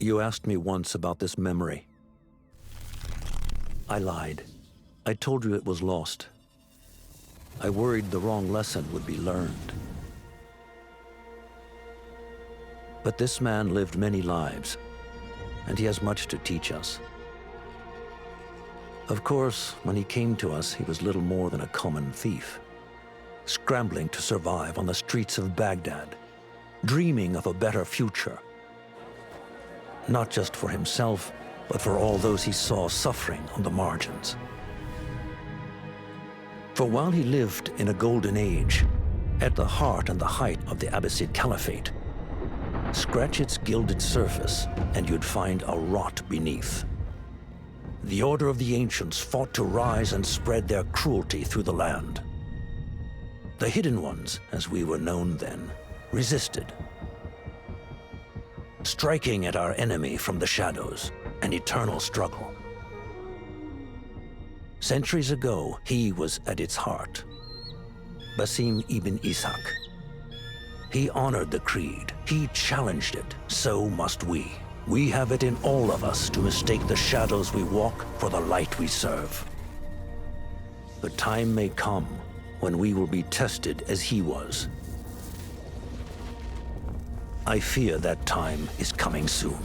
You asked me once about this memory. I lied. I told you it was lost. I worried the wrong lesson would be learned. But this man lived many lives, and he has much to teach us. Of course, when he came to us, he was little more than a common thief, scrambling to survive on the streets of Baghdad, dreaming of a better future. Not just for himself, but for all those he saw suffering on the margins. For while he lived in a golden age, at the heart and the height of the Abbasid Caliphate, scratch its gilded surface and you'd find a rot beneath. The Order of the Ancients fought to rise and spread their cruelty through the land. The Hidden Ones, as we were known then, resisted, striking at our enemy from the shadows, an eternal struggle. Centuries ago, he was at its heart, Basim Ibn Ishaq. He honored the creed, he challenged it, so must we. We have it in all of us to mistake the shadows we walk for the light we serve. The time may come when we will be tested as he was. I fear that time is coming soon.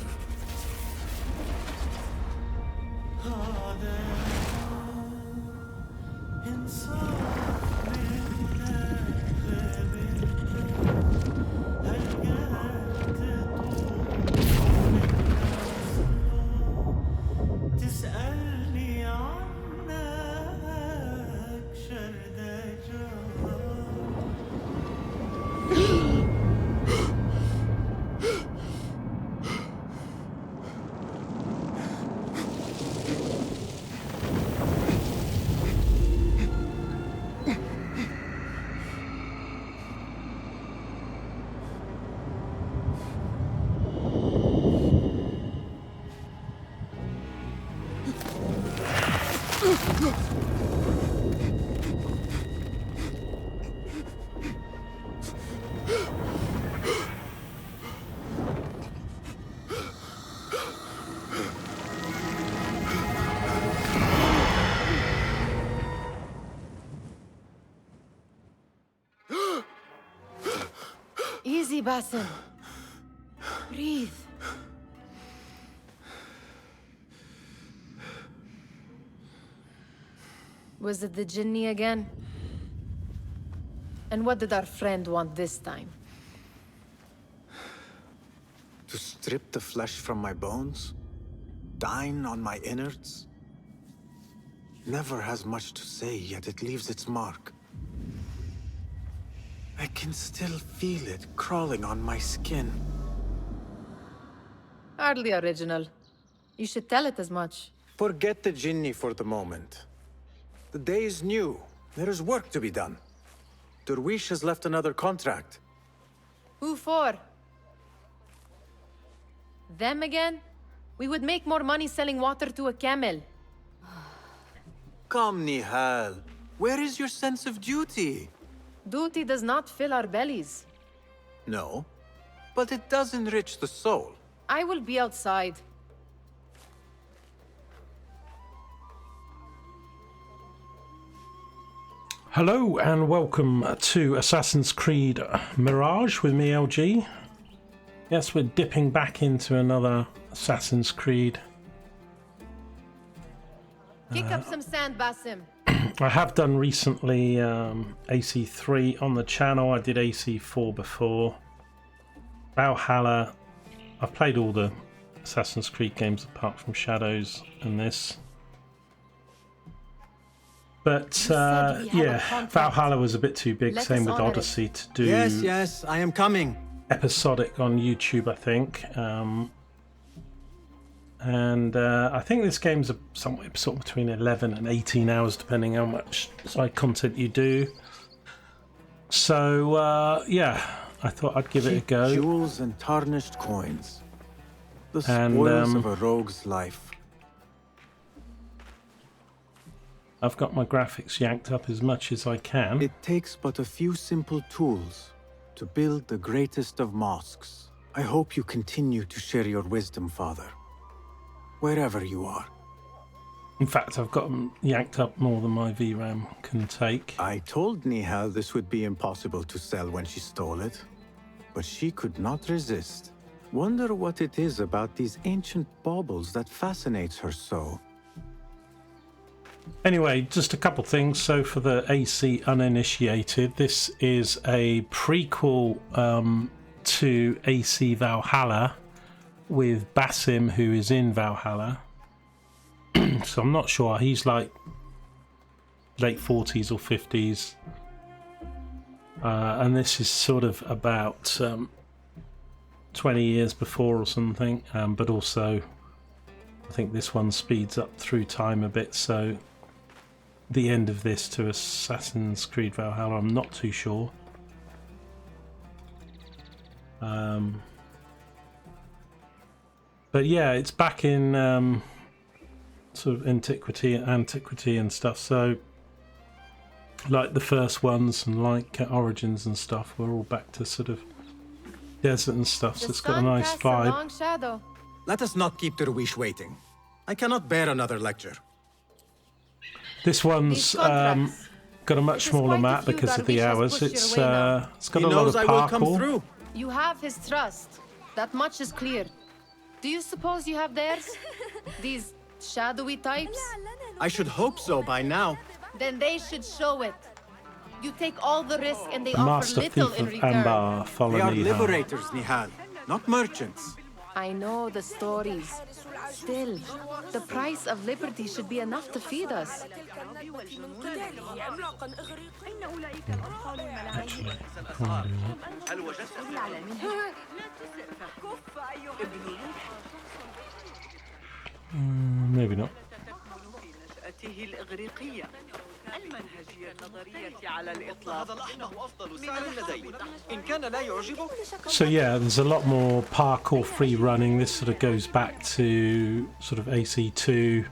Easy, Basim. Breathe. Was it the Jinni again? And what did our friend want this time? To strip the flesh from my bones? Dine on my innards? Never has much to say, yet it leaves its mark. I can still feel it crawling on my skin. Hardly original. You should tell it as much. Forget the Jinni for the moment. The day is new. There is work to be done. Derwish has left another contract. Who for? Them again? We would make more money selling water to a camel. Come, Nihal. Where is your sense of duty? Duty does not fill our bellies. No, but it does enrich the soul. I will be outside. Hello and welcome to Assassin's Creed Mirage with me, LG. Yes, we're dipping back into another Assassin's Creed. Kick up some sand, Basim. I have done recently AC3 on the channel. I did AC4 before. Valhalla. I've played all the Assassin's Creed games apart from Shadows and this. But yeah, Valhalla was a bit too big. Same with Odyssey to do. Yes, I am coming. Episodic on YouTube, I think. And I think this game's somewhere sort of between 11 and 18 hours, depending how much side content you do. So yeah, I thought I'd give it a go. Jewels and tarnished coins. The spoils of a rogue's life. I've got my graphics yanked up as much as I can. It takes but a few simple tools to build the greatest of mosques. I hope you continue to share your wisdom, Father. Wherever you are. In fact, I've got them yanked up more than my VRAM can take. I told Nihal this would be impossible to sell when she stole it, but she could not resist. Wonder what it is about these ancient baubles that fascinates her so. Anyway, just a couple things. So for the AC uninitiated, this is a prequel to AC Valhalla with Basim, who is in Valhalla. So I'm not sure. He's like late 40s or 50s. And this is sort of about 20 years before or something. But also, I think this one speeds up through time a bit. So the end of this to Assassin's Creed Valhalla, I'm not too sure. But yeah, it's back in sort of antiquity and stuff. So like the first ones and like Origins and stuff, we're all back to sort of desert and stuff. So it's got a nice vibe. Long shadow. Let us not keep Derwish waiting. I cannot bear another lecture. This one's These contracts. got a much smaller quite a map few because of the Dervish has hours. pushed your It's way now. it's got He a lot of knows I will come parkour. through. You have his trust. That much is clear. Do you suppose you have theirs? These shadowy types? I should hope so by now. Then they should show it. You take all the risk and they The offer Master little Thief in of return. Ambar, follow They are me. liberators, Nihal, not merchants. I know the stories. Still, the price of liberty should be enough to feed us. Actually, can't do that. Maybe not. نشأته الإغريقية المنهجية النظرية على الإطلاق إنه أفضل سعر لدي إن كان لا يعجبك. So yeah, there's a lot more parkour free running. This sort of goes back to sort of AC2,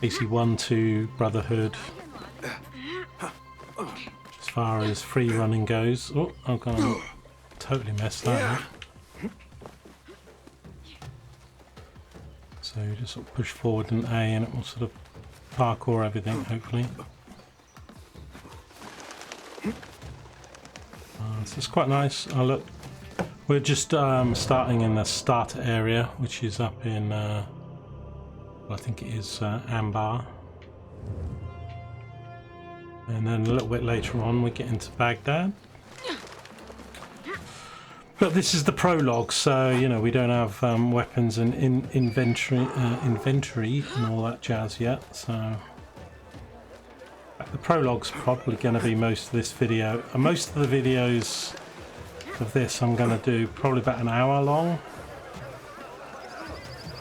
AC1, 2, Brotherhood. As far as free running goes. Oh, I've gone totally messed that up. So you just sort of push forward and A and it will sort of parkour everything, hopefully. So it's quite nice. Oh look, we're just starting in the starter area, which is up in, I think it is Ambar. And then a little bit later on we get into Baghdad. But this is the prologue, so you know we don't have weapons and inventory and all that jazz yet. So the prologue's probably going to be most of this video. And most of the videos of this I'm going to do probably about an hour long.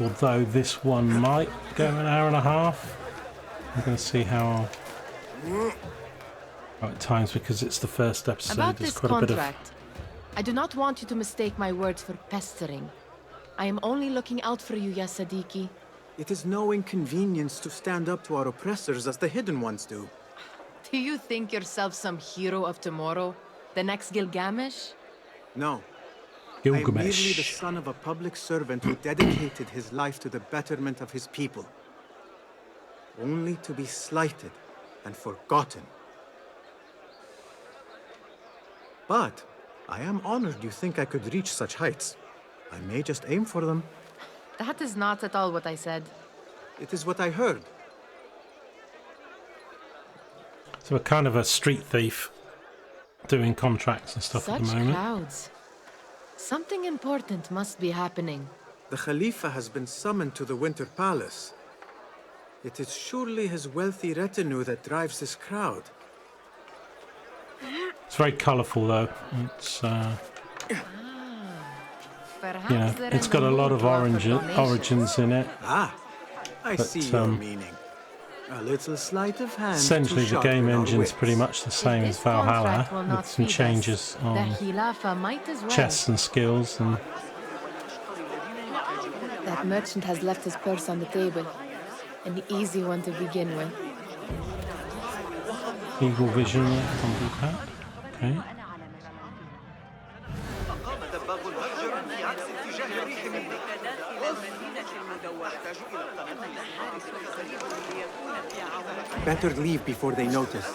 Although this one might go an hour and a half. I'm going to see how at times, because it's the first episode. About There's this quite a bit of. contract, I do not want you to mistake my words for pestering. I am only looking out for you, ya Sadiki. It is no inconvenience to stand up to our oppressors as the hidden ones do. Do you think yourself some hero of tomorrow? The next Gilgamesh? No. I am merely the Gilgamesh. son of a public servant who dedicated his life to the betterment of his people. Only to be slighted and forgotten. But I am honored you think I could reach such heights. I may just aim for them. That is not at all what I said. It is what I heard. So we're kind of a street thief doing contracts and stuff Such at the moment. crowds. Something important must be happening. The Khalifa has been summoned to the Winter Palace. It is surely his wealthy retinue that drives this crowd. It's very colourful though. It's Perhaps you know, they're it's in got the a lot mood of to offer donations. origins in it. Ah, I But, see your um, meaning. A little sleight of hand. Essentially, to the game sharpen our engine's wits. pretty much the If same as this Valhalla, contract will not with some feed us, changes the on Khilafa might as well. chests and skills and That merchant has left his purse on the table. An easy one to begin with. eagle vision. Combo pack. Okay. فقام دباغ الفجر الريح من داخل المدينة المدورة. إن الحارس قريب ليكون في عون. Better leave before they notice.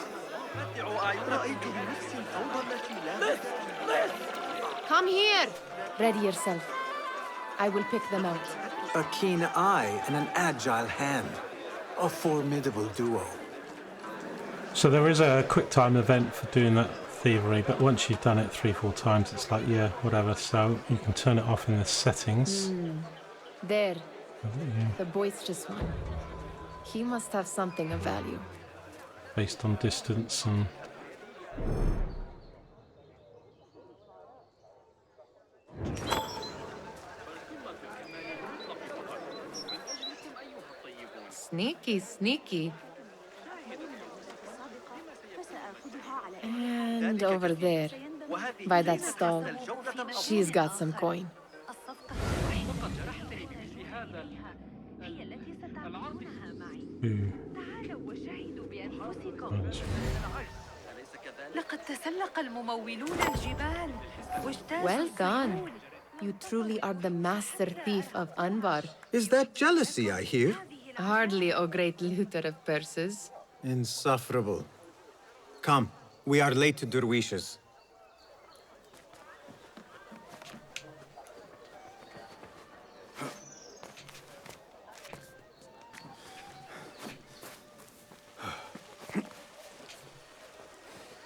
رأيت بنفسي الفوضى التي لا Come here! Ready yourself. I will pick them out. A keen eye and an agile hand. A formidable duo. So there is a quick time event for doing that thievery, but once you've done it 3-4 times, it's like, yeah, whatever. So you can turn it off in the settings. There. The boisterous one. He must have something of value. Based on distance and... Sneaky, sneaky. And over there, by that stall, she's got some coin. Ooh. لقد تسلق الممولون الجبال واجتازوا Well done. You truly are the master thief of Anbar. Is that jealousy I hear? Hardly, O great looter of purses. Insufferable. Come, we are late to Derwishes.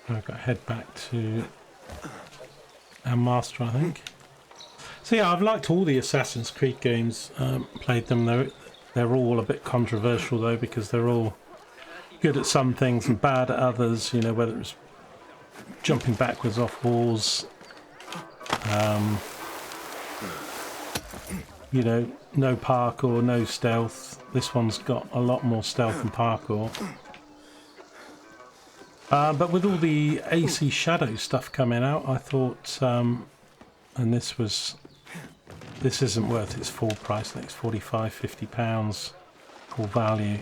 I've got to head back to our master, I think. So yeah, I've liked all the Assassin's Creed games. Played them. They're all a bit controversial though, because they're all good at some things and bad at others. You know, whether it's jumping backwards off walls, you know, no parkour, no stealth. This one's got a lot more stealth and parkour. But with all the AC Shadow stuff coming out, I thought, and this isn't worth its full price. I think it's £45–50 full value.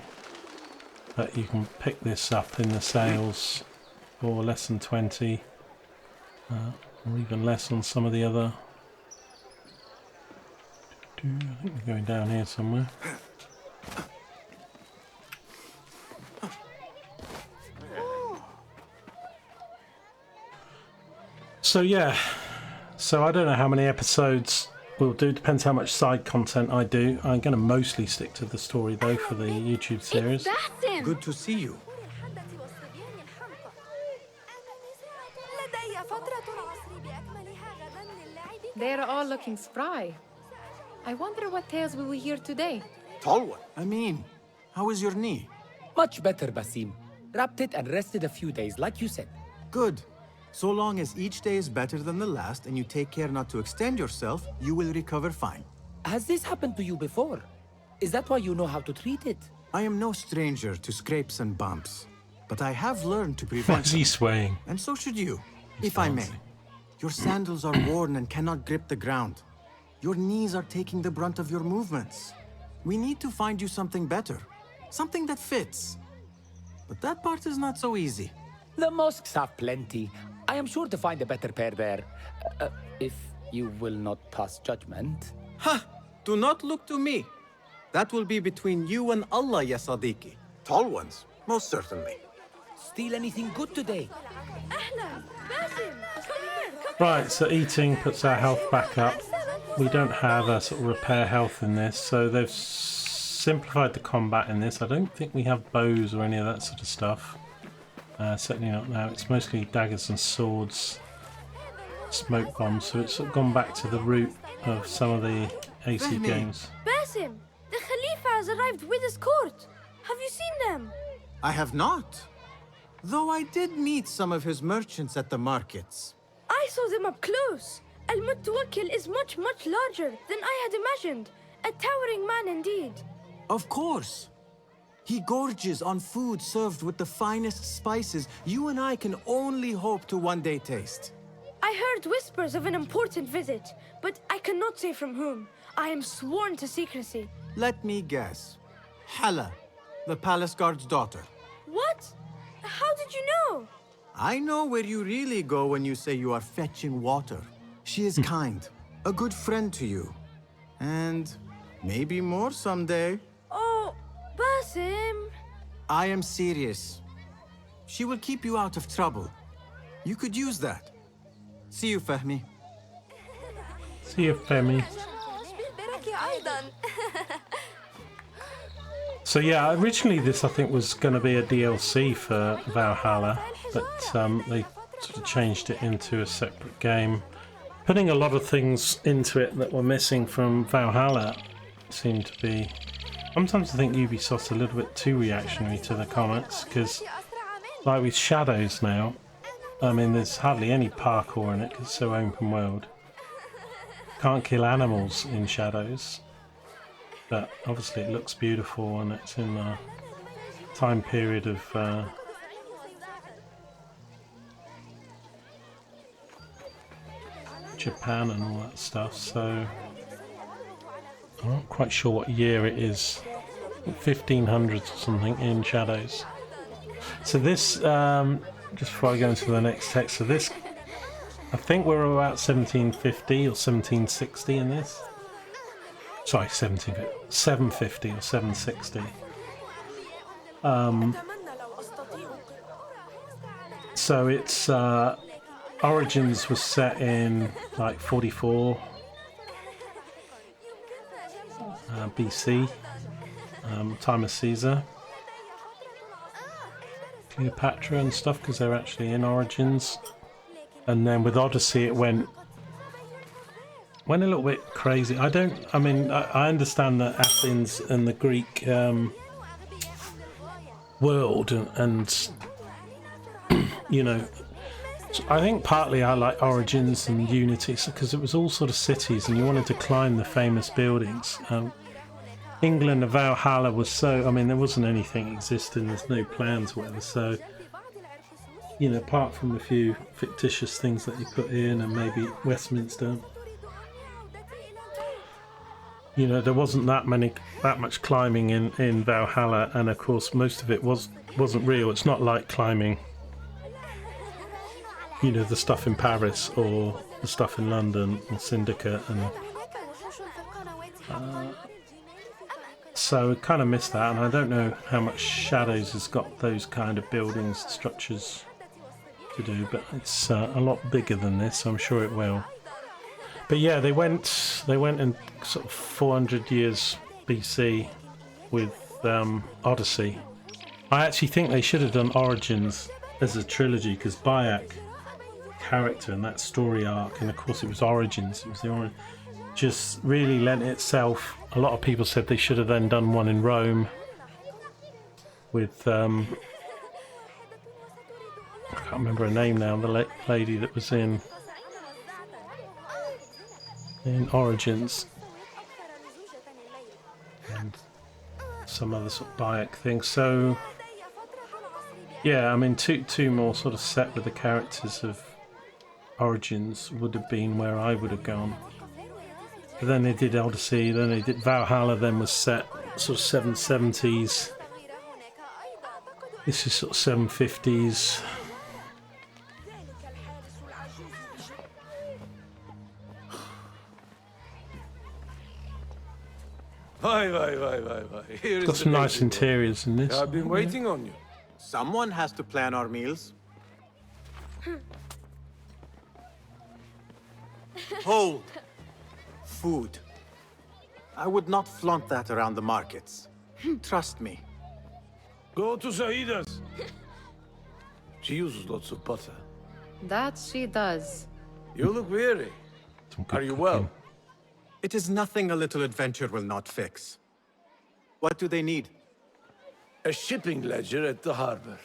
But you can pick this up in the sales for less than 20, or even less on some of the other. I think we're going down here somewhere. So yeah, so I don't know how many episodes we'll do, depends how much side content I do. I'm going to mostly stick to the story though for the YouTube series. Basim! Good to see you. They're all looking spry. I wonder what tales we will hear today. Tall one. Amin, how is your knee? Much better, Basim. Wrapped it and rested a few days, like you said. Good. So long as each day is better than the last and you take care not to extend yourself, you will recover fine. Has this happened to you before? Is that why you know how to treat it? I am no stranger to scrapes and bumps, but I have learned to Why prevent is he them. swaying? And so should you, if I may. Your sandals are worn and cannot grip the ground. Your knees are taking the brunt of your movements. We need to find you something better, something that fits. But that part is not so easy. The mosques have plenty. I am sure to find a better pair there. If you will not pass judgment. Ha! Do not look to me. That will be between you and Allah, ya Sadiqi. Tall ones, most certainly. Steal anything good today? Right, so eating puts our health back up. We don't have a sort of repair health in this, so they've simplified the combat in this. I don't think we have bows or any of that sort of stuff. Certainly not now. It's mostly daggers and swords, smoke bombs, so it's sort of gone back to the root of some of the AC games. Basim, the Khalifa has arrived with his court. Have you seen them? I have not. Though I did meet some of his merchants at the markets. I saw them up close. Al-Mutawakkil is much, much larger than I had imagined. A towering man indeed. Of course. He gorges on food served with the finest spices you and I can only hope to one day taste. I heard whispers of an important visit, but I cannot say from whom. I am sworn to secrecy. Let me guess. Hala, the palace guard's daughter. What? How did you know? I know where you really go when you say you are fetching water. She is kind, a good friend to you. And maybe more someday. Oh, Basim. I am serious. She will keep you out of trouble. You could use that. See you, Fahmi. See you, Femi. So yeah, originally this I think was going to be a DLC for Valhalla, but they sort of changed it into a separate game, putting a lot of things into it that were missing from Valhalla. Seemed to be. Sometimes I think Ubisoft's a little bit too reactionary to the comments, because like with Shadows now, I mean there's hardly any parkour in it because it's so open world. Can't kill animals in Shadows. But obviously it looks beautiful and it's in the time period of Japan and all that stuff, so I'm not quite sure what year it is. 1500s or something in Shadows. So this, just before I go into the next text, so this, I think we're about 1750 or 1760 in this. Sorry, 750 or 760. So its origins was set in like 44 BC, time of Caesar, Cleopatra and stuff, because they're actually in Origins. And then with Odyssey it went a little bit crazy. I understand that Athens and the Greek world and you know, I think partly I like Origins and Unity because it was all sort of cities and you wanted to climb the famous buildings. England and Valhalla was so, I mean there wasn't anything existing, there's no plans or whatever, so you know, apart from a few fictitious things that you put in and maybe Westminster, you know, there wasn't that much climbing in Valhalla, and of course most of it wasn't real. It's not like climbing, you know, the stuff in Paris or the stuff in London or Syndicate, and so I kind of missed that, and I don't know how much Shadows has got those kind of buildings, structures to do, but it's a lot bigger than this, so I'm sure it will. But yeah, they went in sort of 400 years BC with Odyssey. I actually think they should have done Origins as a trilogy, because Bayek character and that story arc, and of course it was Origins, it was the origin, just really lent itself. A lot of people said they should have then done one in Rome with I can't remember her name now, the lady that was in Origins, and some other sort of Bayek thing. So yeah, I mean two more sort of set with the characters of Origins would have been where I would have gone. But then they did Odyssey, then they did Valhalla, then was set sort of 770s. This is sort of 750s. Here got some nice interiors in this. I've been waiting on you. Someone has to plan our meals. Hold. Food. I would not flaunt that around the markets. Trust me. Go to Zaida's. She uses lots of butter. That she does. You look weary. Are you well? It is nothing a little adventure will not fix. What do they need? A shipping ledger at the harbor.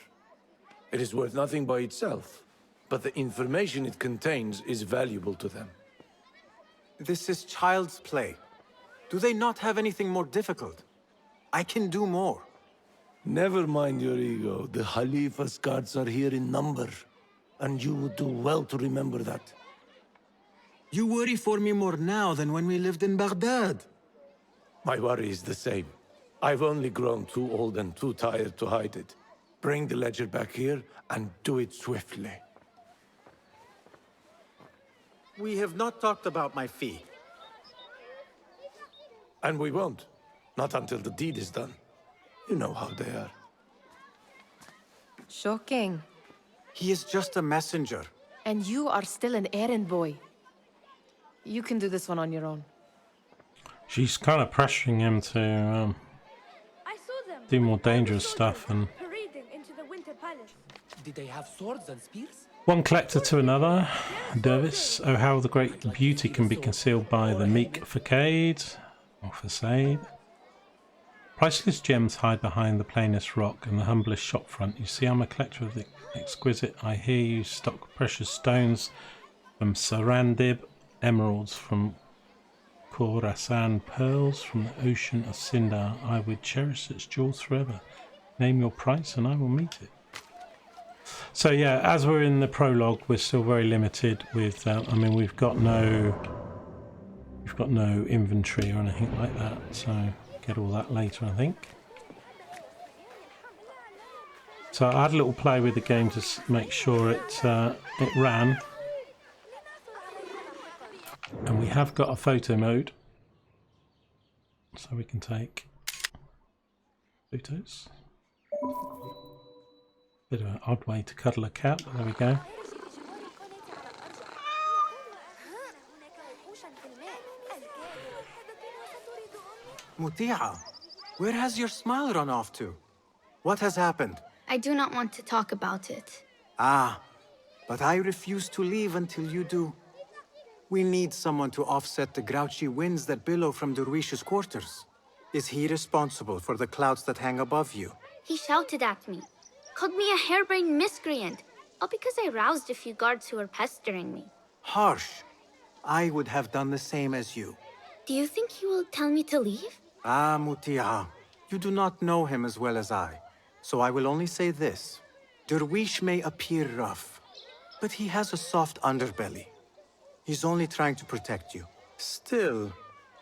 It is worth nothing by itself, but the information it contains is valuable to them. This is child's play. Do they not have anything more difficult? I can do more. Never mind your ego. The Khalifa's guards are here in number, and you would do well to remember that. You worry for me more now than when we lived in Baghdad. My worry is the same. I've only grown too old and too tired to hide it. Bring the ledger back here, and do it swiftly. We have not talked about my fee. And we won't. Not until the deed is done. You know how they are. Shocking. He is just a messenger. And you are still an errand boy. You can do this one on your own. She's kind of pressuring him to I saw them. do more dangerous stuff. And Parading into the Winter Palace. Did they have swords and spears? one collector to another. Dervis. Oh, how the great beauty can be concealed by the meek facade. Or facade. Priceless gems hide behind the plainest rock and the humblest shopfront. You see, I'm a collector of the exquisite. I hear you stock precious stones from Sarandib, emeralds from Khorasan, pearls from the ocean of Sindar. I would cherish its jewels forever. Name your price and I will meet it. So yeah, as we're in the prologue, we're still very limited with. I mean, we've got no inventory or anything like that. So get all that later, I think. So I had a little play with the game to make sure it ran. And we have got a photo mode, so we can take photos. Bit of an odd way to cuddle a cat, but there we go. Muti'a, where has your smile run off to? What has happened? I do not want to talk about it. Ah, but I refuse to leave until you do. We need someone to offset the grouchy winds that billow from Derwish's quarters. Is he responsible for the clouds that hang above you? He shouted at me, called me a harebrained miscreant, all because I roused a few guards who were pestering me. Harsh. I would have done the same as you. Do you think he will tell me to leave? Ah, Muti'a, you do not know him as well as I, so I will only say this. Derwish may appear rough, but he has a soft underbelly. He's only trying to protect you. Still,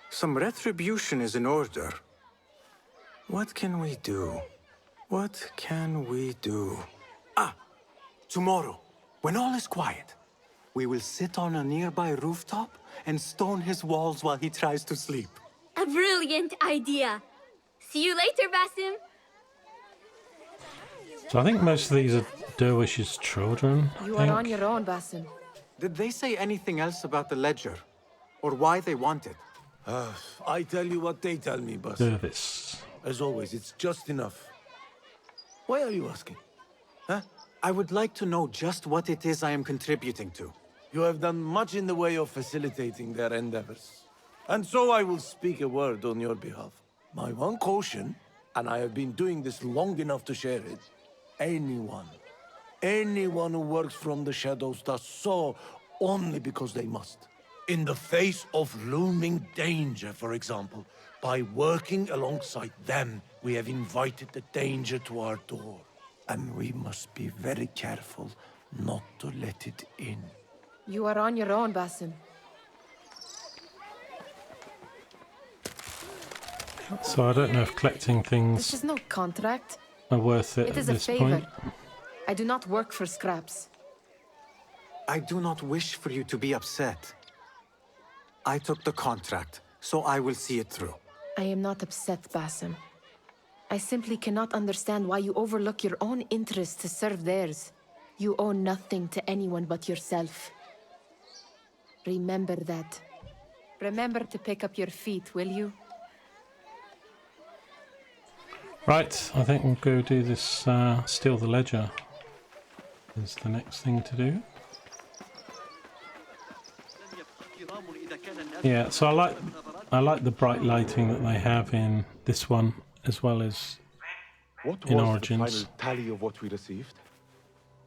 some retribution is in order. What can we do? What can we do? Ah! Tomorrow, when all is quiet, we will sit on a nearby rooftop and stone his walls while he tries to sleep. A brilliant idea. See you later, Basim. So I think most of these are Derwish's children. You are on your own, Basim. Did they say anything else about the ledger? Or why they want it? I tell you what they tell me, Bus. Dervis. As always, it's just enough. Why are you asking? Huh? I would like to know just what it is I am contributing to. You have done much in the way of facilitating their endeavors. And so I will speak a word on your behalf. My one caution, and I have been doing this long enough to share it, anyone who works from the shadows does so only because they must. In the face of looming danger, for example, by working alongside them, we have invited the danger to our door. And we must be very careful not to let it in. You are on your own, Basim. So I don't know if collecting This things is no contract. are worth it It at is a this favor. point. I do not work for scraps. I do not wish for you to be upset. I took the contract, so I will see it through. I am not upset, Basim. I simply cannot understand why you overlook your own interests to serve theirs. You owe nothing to anyone but yourself. Remember that. Remember to pick up your feet, will you? Right, I think we'll go do this, steal the ledger is the next thing to do. Yeah, so I like the bright lighting that they have in this one as well as What in was Origins. the final tally of what we received?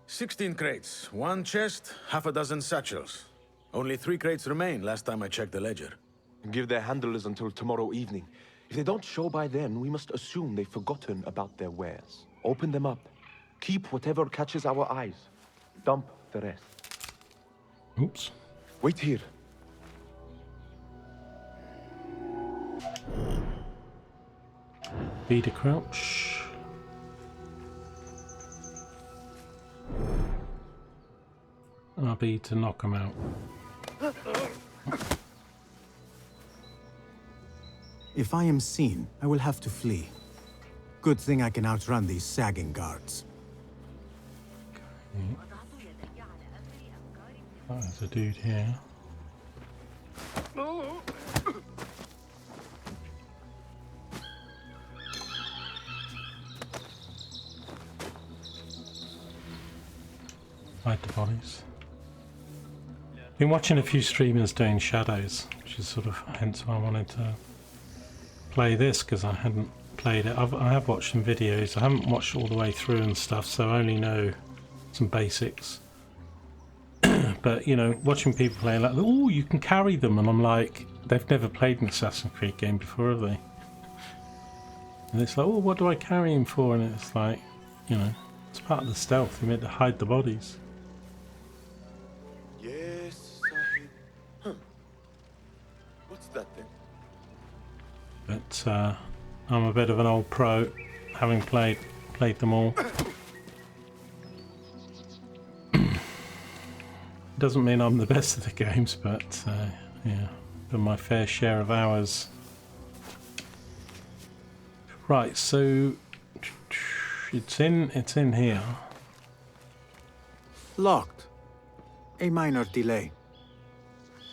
16 crates, 1 chest, half a dozen satchels. Only 3 crates remain last time I checked the ledger. Give their handlers until tomorrow evening. If they don't show by then, we must assume they've forgotten about their wares. Open them up. Keep whatever catches our eyes. Dump the rest. Oops. Wait here. B to crouch. RB to knock them out. If I am seen, I will have to flee. Good thing I can outrun these sagging guards. Oh, there's a dude here. Hide the bodies. Been watching a few streamers doing shadows, which is sort of hence why I wanted to play this, because I hadn't played it. I have watched some videos. I haven't watched all the way through and stuff, so I only know some basics. But you know, watching people play like, oh, you can carry them, and I'm like, they've never played an Assassin's Creed game before, have they? And it's like, oh, what do I carry him for? And it's like, you know, it's part of the stealth. You're meant to hide the bodies. Yes, Sahib. Huh. What's that then? But I'm a bit of an old pro, having played them all. Doesn't mean I'm the best at the games, but yeah, done my fair share of hours. Right, so it's in here. Locked. A minor delay.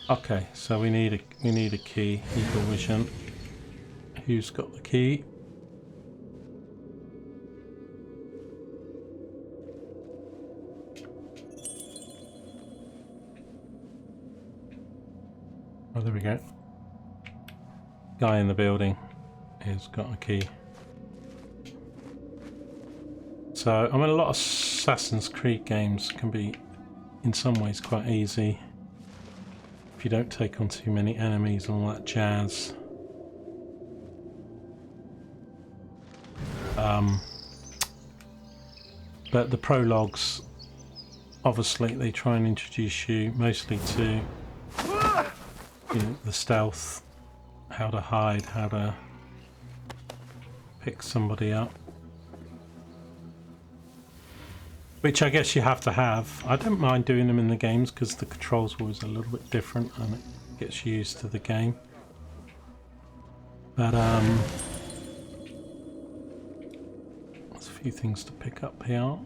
Okay, so we need a key. Eagle vision. Who's got the key? Oh, there we go. Guy in the building has got a key. So, I mean, a lot of Assassin's Creed games can be, in some ways, quite easy if you don't take on too many enemies and all that jazz. But the prologues, obviously, they try and introduce you mostly to, you know, the stealth, how to hide, how to pick somebody up. Which I guess you have to have. I don't mind doing them in the games because the controls were always a little bit different and it gets you used to the game. But there's a few things to pick up here.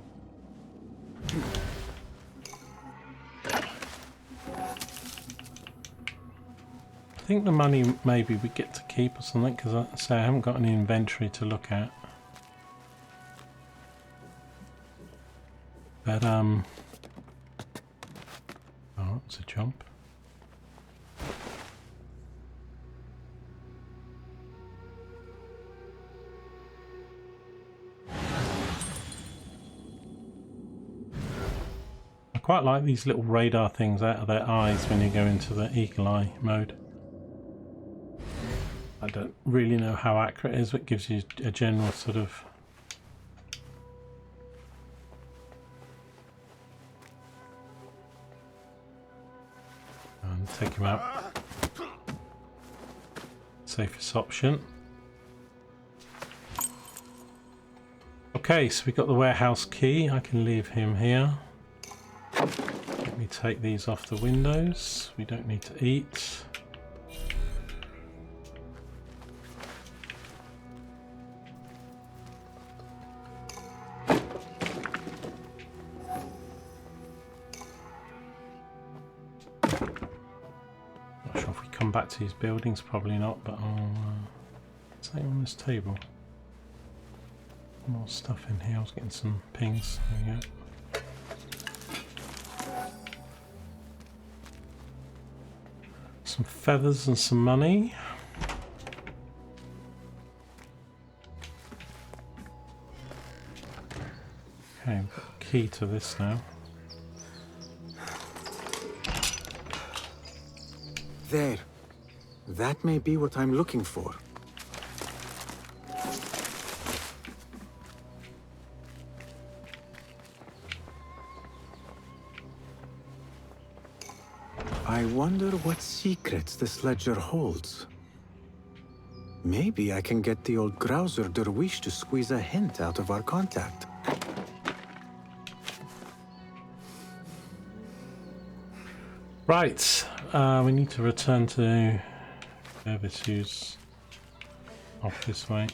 I think the money maybe we get to keep or something, because I say I haven't got any inventory to look at. But oh, it's a jump. I quite like these little radar things out of their eyes when you go into the eagle eye mode. I don't really know how accurate it is, but it gives you a general sort of take him out. Safest option. Okay, so we got the warehouse key. I can leave him here. Let me take these off the windows. We don't need to eat. Back to his buildings, probably not, but I'll say on this table. More stuff in here. I was getting some pings. There we go. Some feathers and some money. Okay, we've got a key to this now. There. That may be what I'm looking for. I wonder what secrets this ledger holds. Maybe I can get the old grouser Derwish to squeeze a hint out of our contact. Right, we need to return to Service use. Off this way.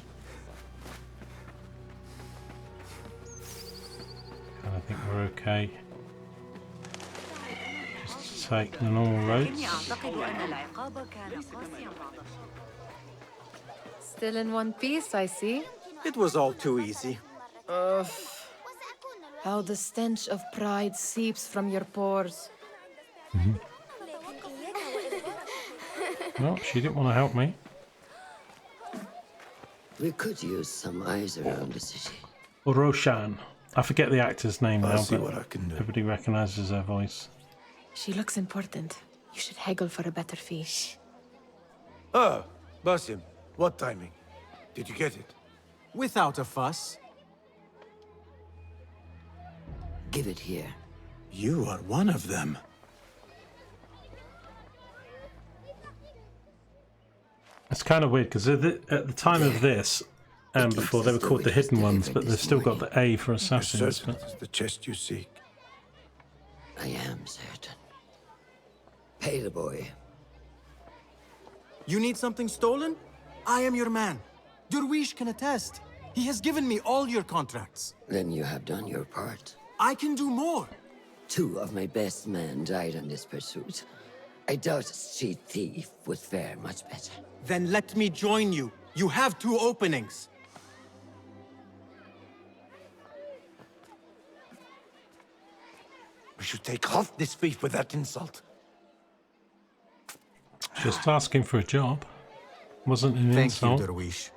I think we're okay. Just take the normal roads. Still in one piece, I see. It was all too easy. Ugh. How the stench of pride seeps from your pores. Well, she didn't want to help me. We could use some eyes around the city. Roshan. I forget the actor's name now, see but what I can do. everybody recognizes her voice. She looks important. You should haggle for a better fee. Ah, Basim, what timing? Did you get it? Without a fuss. Give it here. You are one of them. It's kind of weird because at the time of this and before they were called the hidden ones, but they've still got the A for assassins. Certain it's the chest you seek. I am certain. Pay the boy. You need something stolen? I am your man. Durwish can attest. He has given me all your contracts. Then you have done your part. I can do more. 2 of my best men died in this pursuit. I doubt a street thief would fare much better. Then let me join you. You have 2 openings. We should take off this thief with that insult. Just asking for a job. Wasn't an insult. Thank you, Durwish.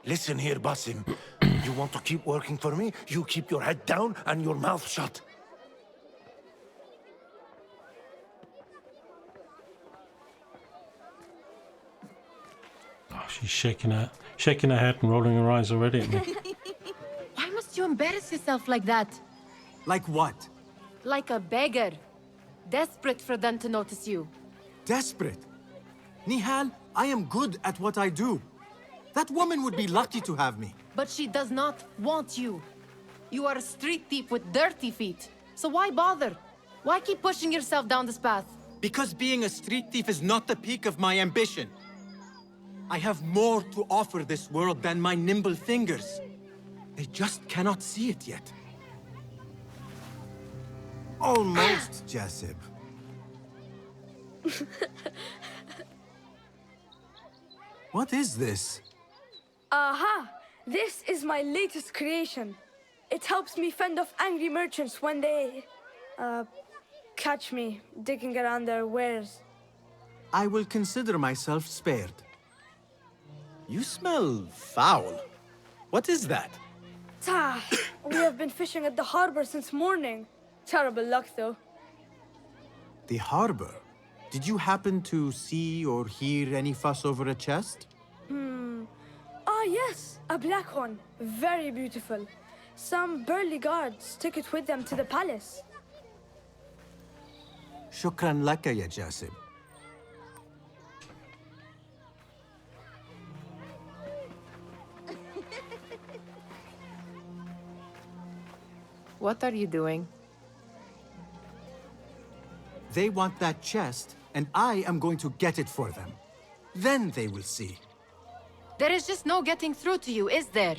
Listen here, Basim. You want to keep working for me? You keep your head down and your mouth shut. Oh, she's shaking her head and rolling her eyes already at me. Why must you embarrass yourself like that? Like what? Like a beggar. Desperate for them to notice you. Desperate? Nihal, I am good at what I do. That woman would be lucky to have me. But she does not want you. You are a street thief with dirty feet. So why bother? Why keep pushing yourself down this path? Because being a street thief is not the peak of my ambition. I have more to offer this world than my nimble fingers. They just cannot see it yet. Almost, Jasib. What is this? Aha! This is my latest creation. It helps me fend off angry merchants when they... catch me digging around their wares. I will consider myself spared. You smell foul. What is that? We have been fishing at the harbor since morning. Terrible luck, though. The harbor? Did you happen to see or hear any fuss over a chest? Ah, yes, a black one. Very beautiful. Some burly guards took it with them to the palace. Shukran laka, ya Jasib. What are you doing? They want that chest, and I am going to get it for them. Then they will see. There is just no getting through to you, is there?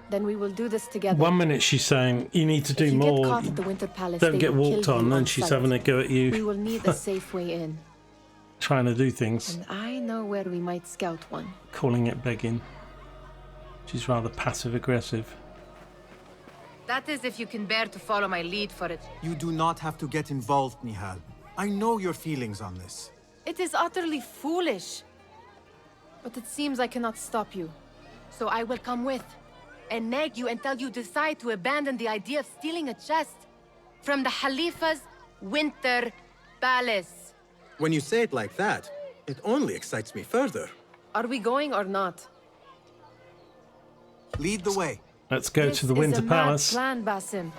Then we will do this together. 1 minute she's saying, you need to do if you more. Get caught at the Winter Palace, Don't they get will walked kill on, you and she's sight. having a go at you. We will need a safe way in. Trying to do things. And I know where we might scout one. Calling it begging. She's rather passive-aggressive. That is if you can bear to follow my lead for it. You do not have to get involved, Nihal. I know your feelings on this. It is utterly foolish. But it seems I cannot stop you. So I will come with. And nag you until you decide to abandon the idea of stealing a chest from the Khalifa's Winter Palace. When you say it like that, it only excites me further. Are we going or not? Lead the way. Let's go to the Winter Palace. This is a mad plan, Basim.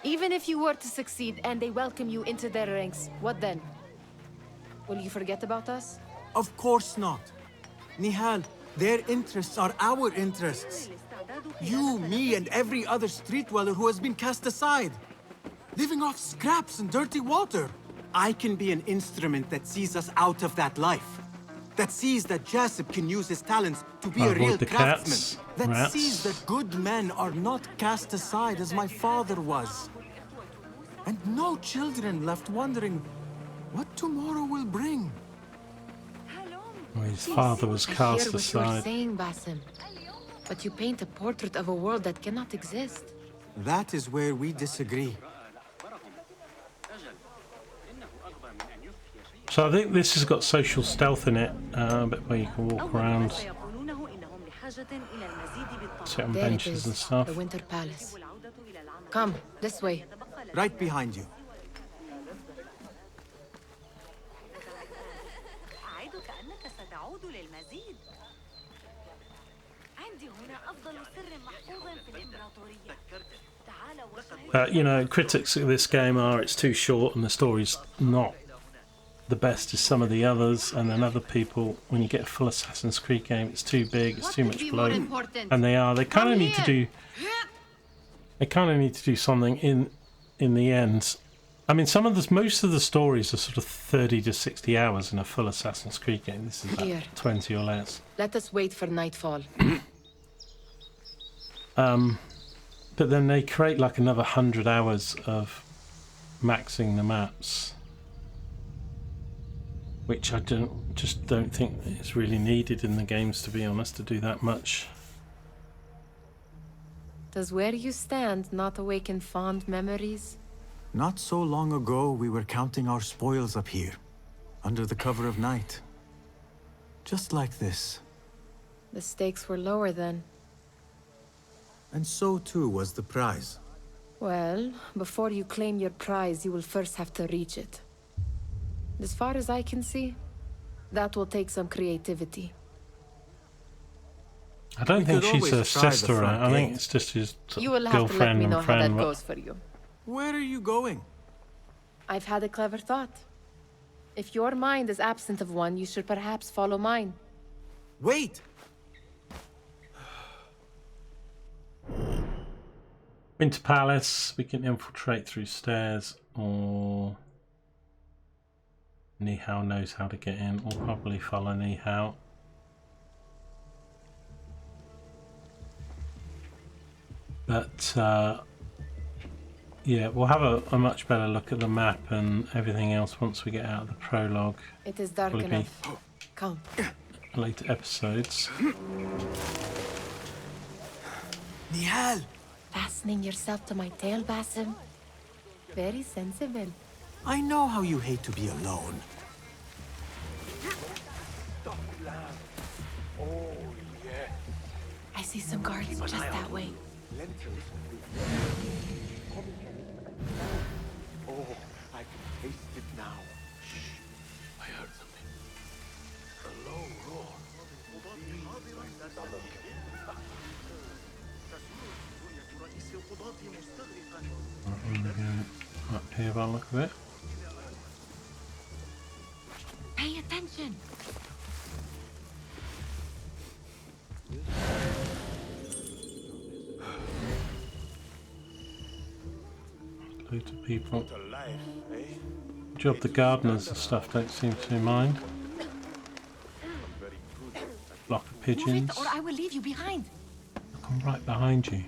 Even if you were to succeed and they welcome you into their ranks, what then? Will you forget about us? Of course not. Nihal, their interests are our interests. You, me, and every other street dweller who has been cast aside. Living off scraps and dirty water. I can be an instrument that sees us out of that life. That sees that Jasip can use his talents to be a Avoid real the craftsman. cats, That rats. sees that good men are not cast aside as my father was. And no children left wondering what tomorrow will bring. Well, his father was cast I hear what you're aside. saying, Basim. But you paint a portrait of a world that cannot exist. That is where we disagree. So I think this has got social stealth in it, a bit where you can walk around, sit on There it benches is, and stuff. the Winter Palace. Come, this way. Right behind you. You know, critics of this game are it's too short and the story's not the best as some of the others, and then other people, when you get a full Assassin's Creed game, it's too big, it's too much bloat, and they kind of need to do. They kind of need to do something in the end. I mean, most of the stories are sort of 30 to 60 hours in a full Assassin's Creed game. This is Here. like 20 or less. Let us wait for nightfall. But then they create like another 100 hours of maxing the maps, which I just don't think is really needed in the games, to be honest, to do that much. Does where you stand not awaken fond memories? Not so long ago, we were counting our spoils up here, under the cover of night. Just like this. The stakes were lower then. And so too was the prize. Well, before you claim your prize, you will first have to reach it. As far as I can see, that will take some creativity. I don't think she's a sister. I think gate. it's just his You will have to let girlfriend me know and how that friend. goes for you. Where are you going? I've had a clever thought. If your mind is absent of one, you should perhaps follow mine. Wait! Winter Palace, we can infiltrate through stairs, or Nihao knows how to get in. We'll probably follow Nihao. But yeah, we'll have a much better look at the map and everything else once we get out of the prologue. It is dark Probably enough. Come. Later episodes. Nihal! Fastening yourself to my tail, Basim. Very sensible. I know how you hate to be alone. I see some guards just that way. Oh, I can taste it now. Shh. I heard something. A low roar. I'm going to go up here by the look of it. Pay attention. Loads of people. Good job the gardeners and stuff don't seem to mind. Flock of pigeons. Move it, or I will leave you behind. I'm right behind you.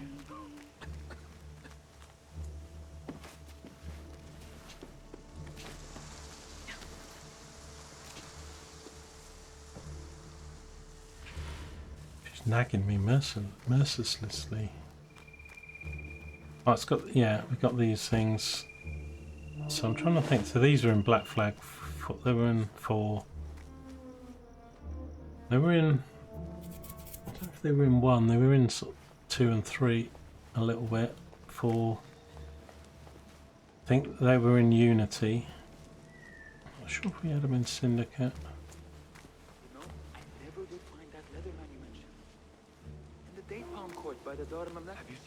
She's nagging me mercilessly. Oh, it's got, yeah, we've got these things. So I'm trying to think. So these are in Black Flag. They were in 4. They were in. I don't know if they were in 1. They were in sort of 2 and 3 a little bit. 4. I think they were in Unity. I'm not sure if we had them in Syndicate.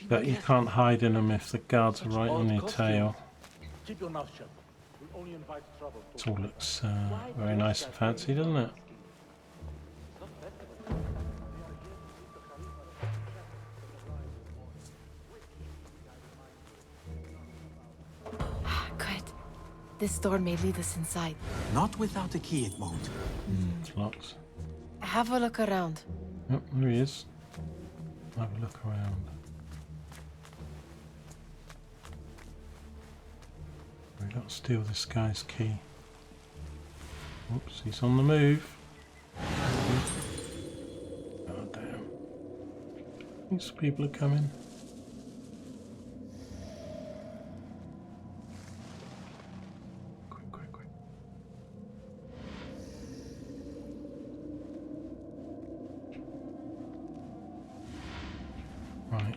But you can't hide in them if the guards are right on your tail. Keep your mouth shut. We'll only invite trouble. It all looks very nice and fancy, doesn't it? Good. This door may lead us inside. Not without a key, it won't. It's locked. Have a look around. Oh, there he is. Have a look around. We got to steal this guy's key. Oops, he's on the move. Oh damn. These people are coming. Quick, quick, quick. Right.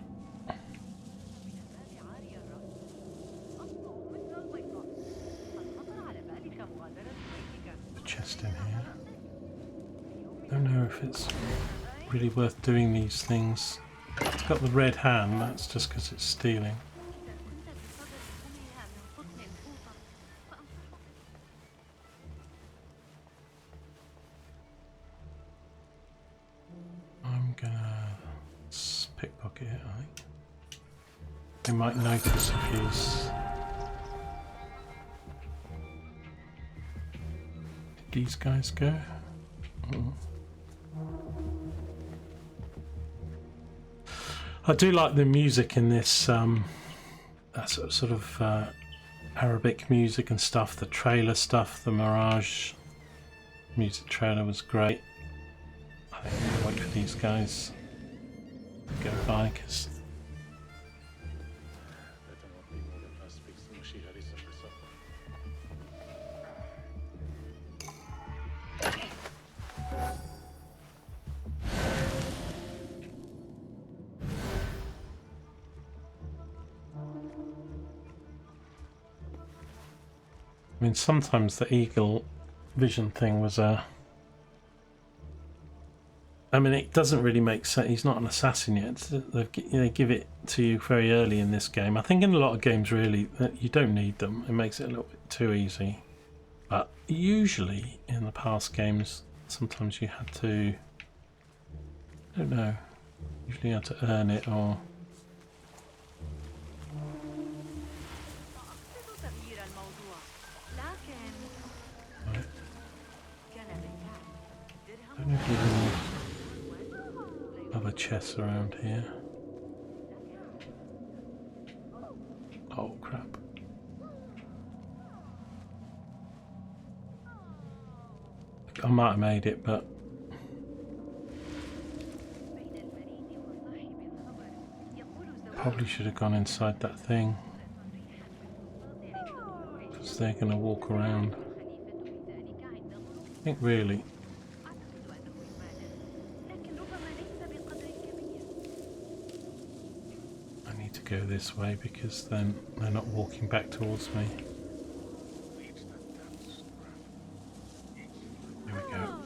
Chest in here. Don't know if it's really worth doing these things. It's got the red hand, that's just because it's stealing. I'm gonna pickpocket it, I think. They might notice if he's... These guys go. I do like the music in this, that sort of Arabic music and stuff. The trailer stuff, the Mirage music trailer was great. I think I'm gonna wait for these guys to go by because. I mean, sometimes the eagle vision thing was a... I mean, it doesn't really make sense. He's not an assassin yet. They give it to you very early in this game. I think in a lot of games, really, that you don't need them. It makes it a little bit too easy. But usually, in the past games, sometimes you had to... I don't know. Usually you had to earn it or... I don't know if there's any other chests around here. Oh crap. I might have made it, but probably should have gone inside that thing because they're going to walk around. I think really. Go this way because then they're not walking back towards me. There we go.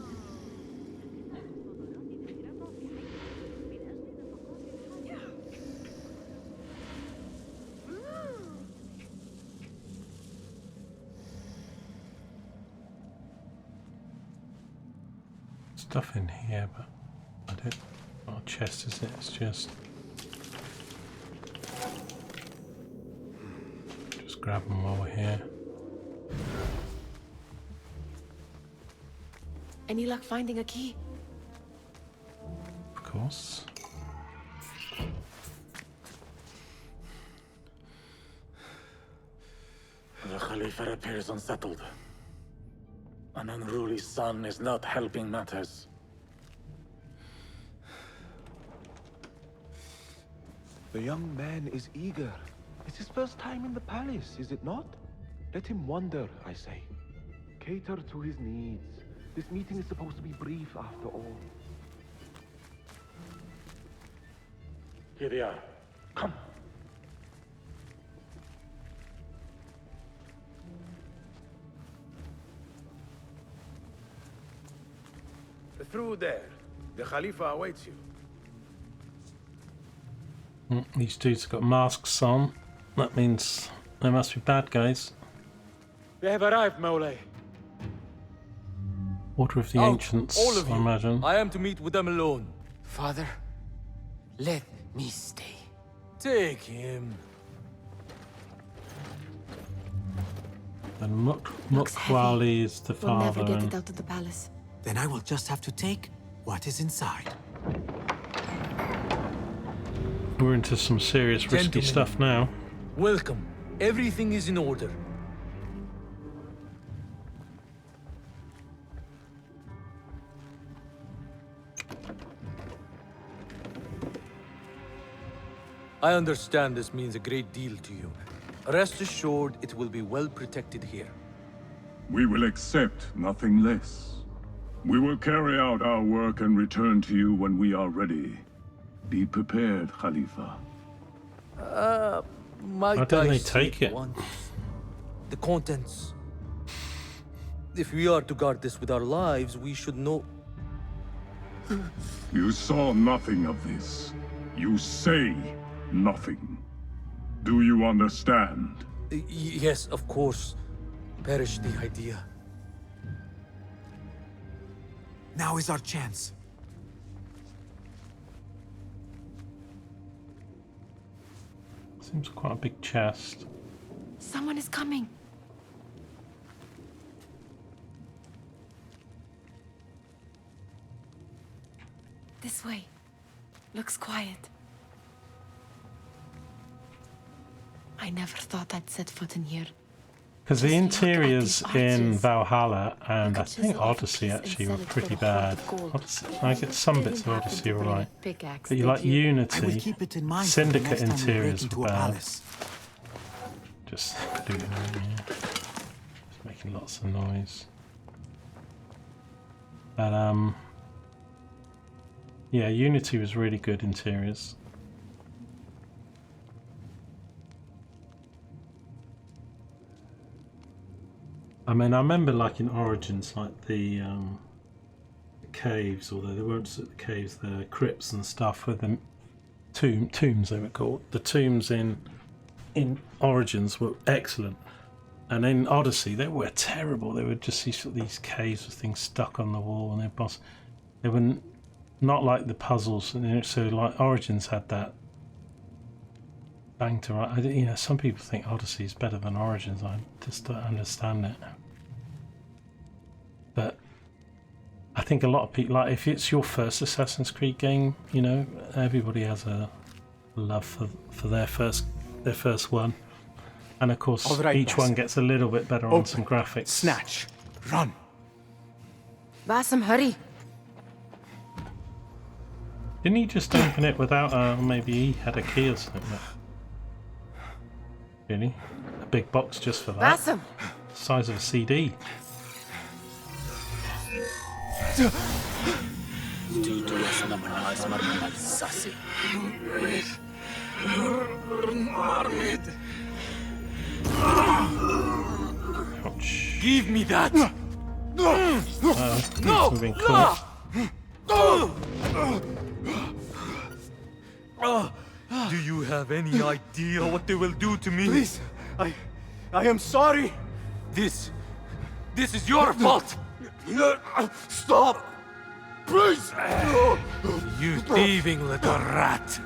Stuff in here, but I don't. Not a chest, is it? It's just. Grab them while we're here. Any luck finding a key? Of course. The Khalifa appears unsettled. An unruly son is not helping matters. The young man is eager. It's his first time in the palace, is it not? Let him wander, I say. Cater to his needs. This meeting is supposed to be brief after all. Here they are. Come. Through there. The Khalifa awaits you. These dudes have got masks on. That means they must be bad guys. They have arrived, Mawlay. Order of the Out, Ancients, all of you. I imagine. I am to meet with them alone. Father, let me stay. Take him. And Mukwali is the We'll never father. get And it out of the palace. Then I will just have to take what is inside. We're into some serious risky Gentlemen, stuff now. Welcome. Everything is in order. I understand this means a great deal to you. Rest assured, it will be well protected here. We will accept nothing less. We will carry out our work and return to you when we are ready. Be prepared, Khalifa. Might Why don't I they say take it? once? The contents. If we are to guard this with our lives, we should know. You saw nothing of this. You say nothing. Do you understand? Yes, of course. Perish the idea. Now is our chance. Seems quite a big chest. Someone is coming. This way. Looks quiet. I never thought I'd set foot in here. Because the Just look at interiors these in arches. Valhalla and I think chisel off a Odyssey piece actually and were sell it pretty for a heart bad. of gold. I get some I bits of didn't happen Odyssey to are bring a alright. pickaxe, But you did like you? I will Unity, keep it in mind for the Syndicate next time we break interiors into were a bad. palace. Just doing it, yeah. Just making lots of noise. But yeah, Unity was really good interiors. I mean, I remember like in Origins, like the caves, although they weren't the caves, the crypts and stuff with the tombs they were called. The tombs in Origins were excellent, and in Odyssey they were terrible. They were just these caves with things stuck on the wall, and they were not like the puzzles. And so like Origins had that bang to right. You know, some people think Odyssey is better than Origins. I just don't understand it. But I think a lot of people, like if it's your first Assassin's Creed game, you know, everybody has a love for their first one, and of course each one gets a little bit better on some graphics. Snatch, run. Basim, hurry. Didn't he just open it without maybe he had a key or something? Really? A big box just for that? Basim! Size of a CD. Ouch. Give me that! No! Been caught. Do you have any idea what they will do to me? Please, I am sorry. This is your fault. Stop! Please! You thieving little rat!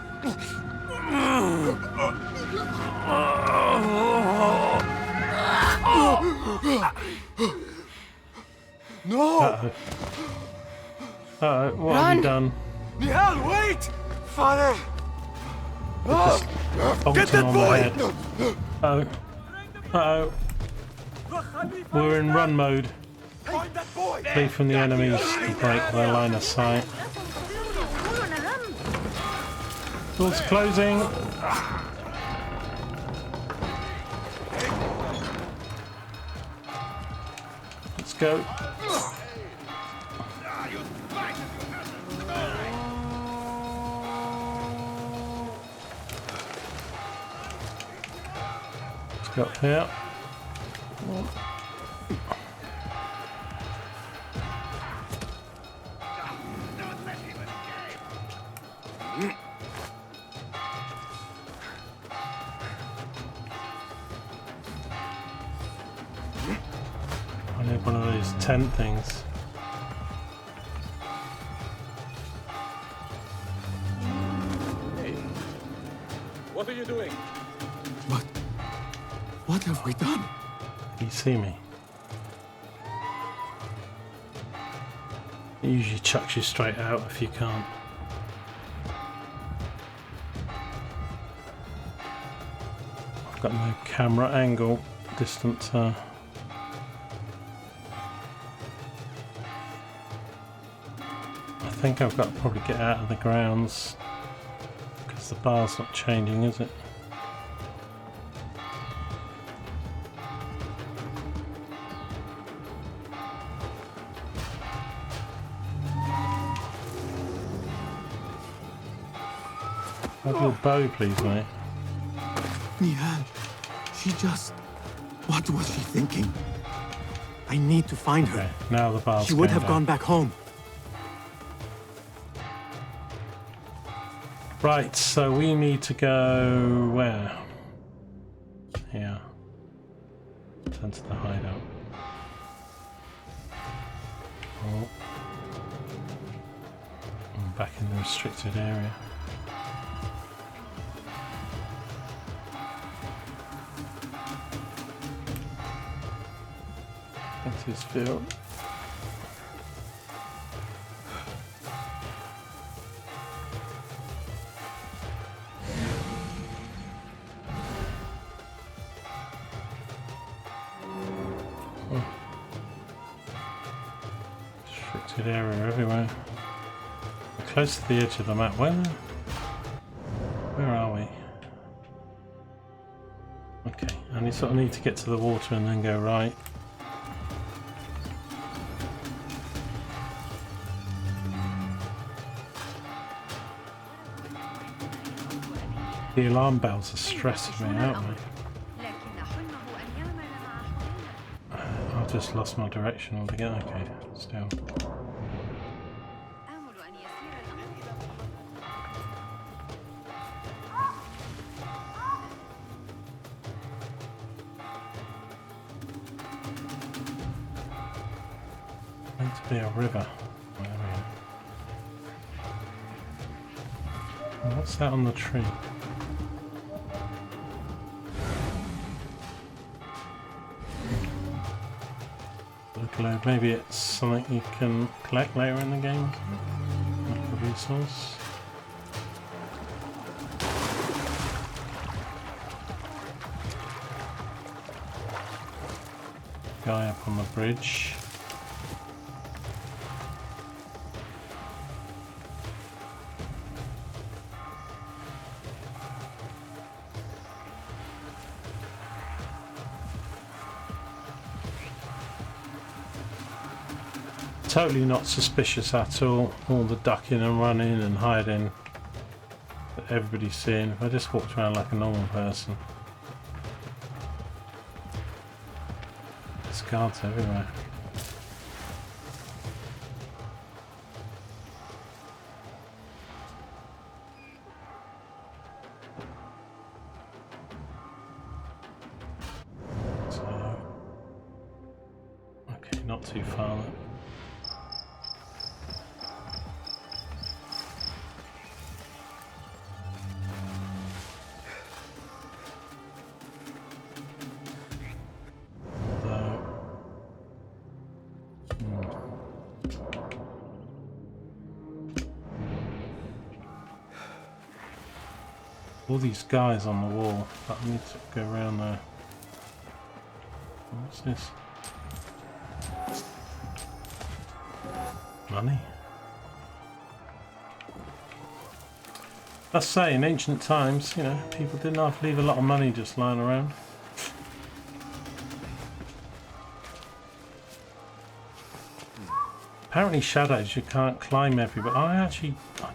No! Uh-oh, what have you done? Nihal, wait! Father! Get that boy! Uh-oh. Uh-oh. We're in run mode. Flee from the enemies to break their line of sight. Doors closing. Let's go. Let's go up here. I need one of those tent things. Hey, what are you doing? What have we done? You see me? It usually chucks you straight out if you can't. I've got no camera angle distance. I think I've got to probably get out of the grounds because the bar's not changing, is it? Have your bow, please, mate. Nihal, she just... What was she thinking? I need to find her. Now the bar's She would have down. gone back home. Right, so we need to go where? Here. Turn to the hideout. Oh. I'm back in the restricted area. That's his field. Restricted area everywhere. We're close to the edge of the map. Where are we? Okay, and you sort of need to get to the water and then go right. The alarm bells are stressing me out, mate. I've just lost my direction altogether. Okay, still. Meant to be a river. There we are. What's that on the tree? Maybe it's something you can collect later in the game, like a resource. Guy up on the bridge. Totally not suspicious at all the ducking and running and hiding that everybody's seeing. If I just walked around like a normal person. There's guards everywhere. So, okay, not too far though. All these guys on the wall, but I need to go around there. What's this? Money? Let's say in ancient times, you know, people didn't have to leave a lot of money just lying around. Apparently shadows, you can't climb everywhere. I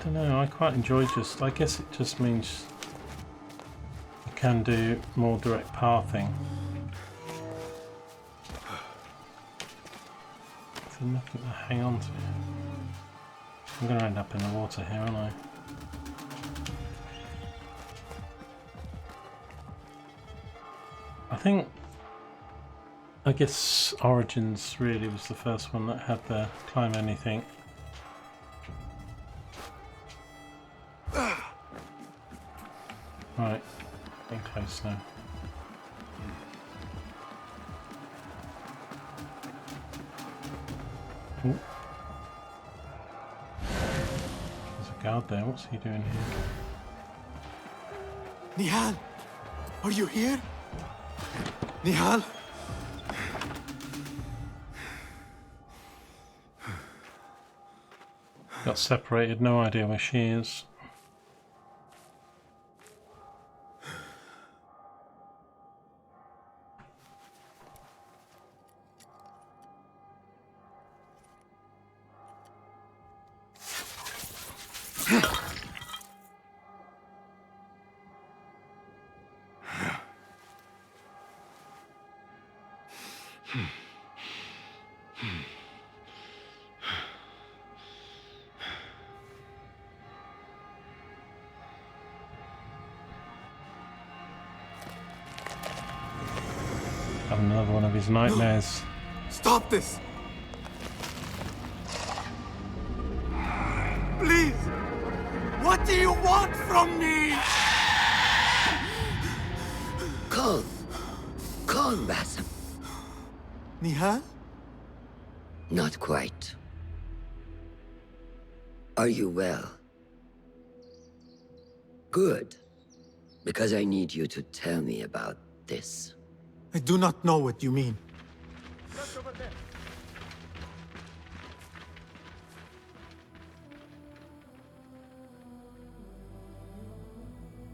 don't know, I quite enjoy just, I guess it just means you can do more direct pathing. There's nothing to hang on to. I'm going to end up in the water here, aren't I? I guess Origins really was the first one that had the climb anything. Right, getting close now. Ooh. guard there. What's he doing here? Nihal! Are you here? Nihal? Got separated, no idea where she is. Another one of his nightmares. Stop this! Please! What do you want from me? Calm. Calm, Basim. Nihal? Not quite. Are you well? Good. Because I need you to tell me about this. I do not know what you mean.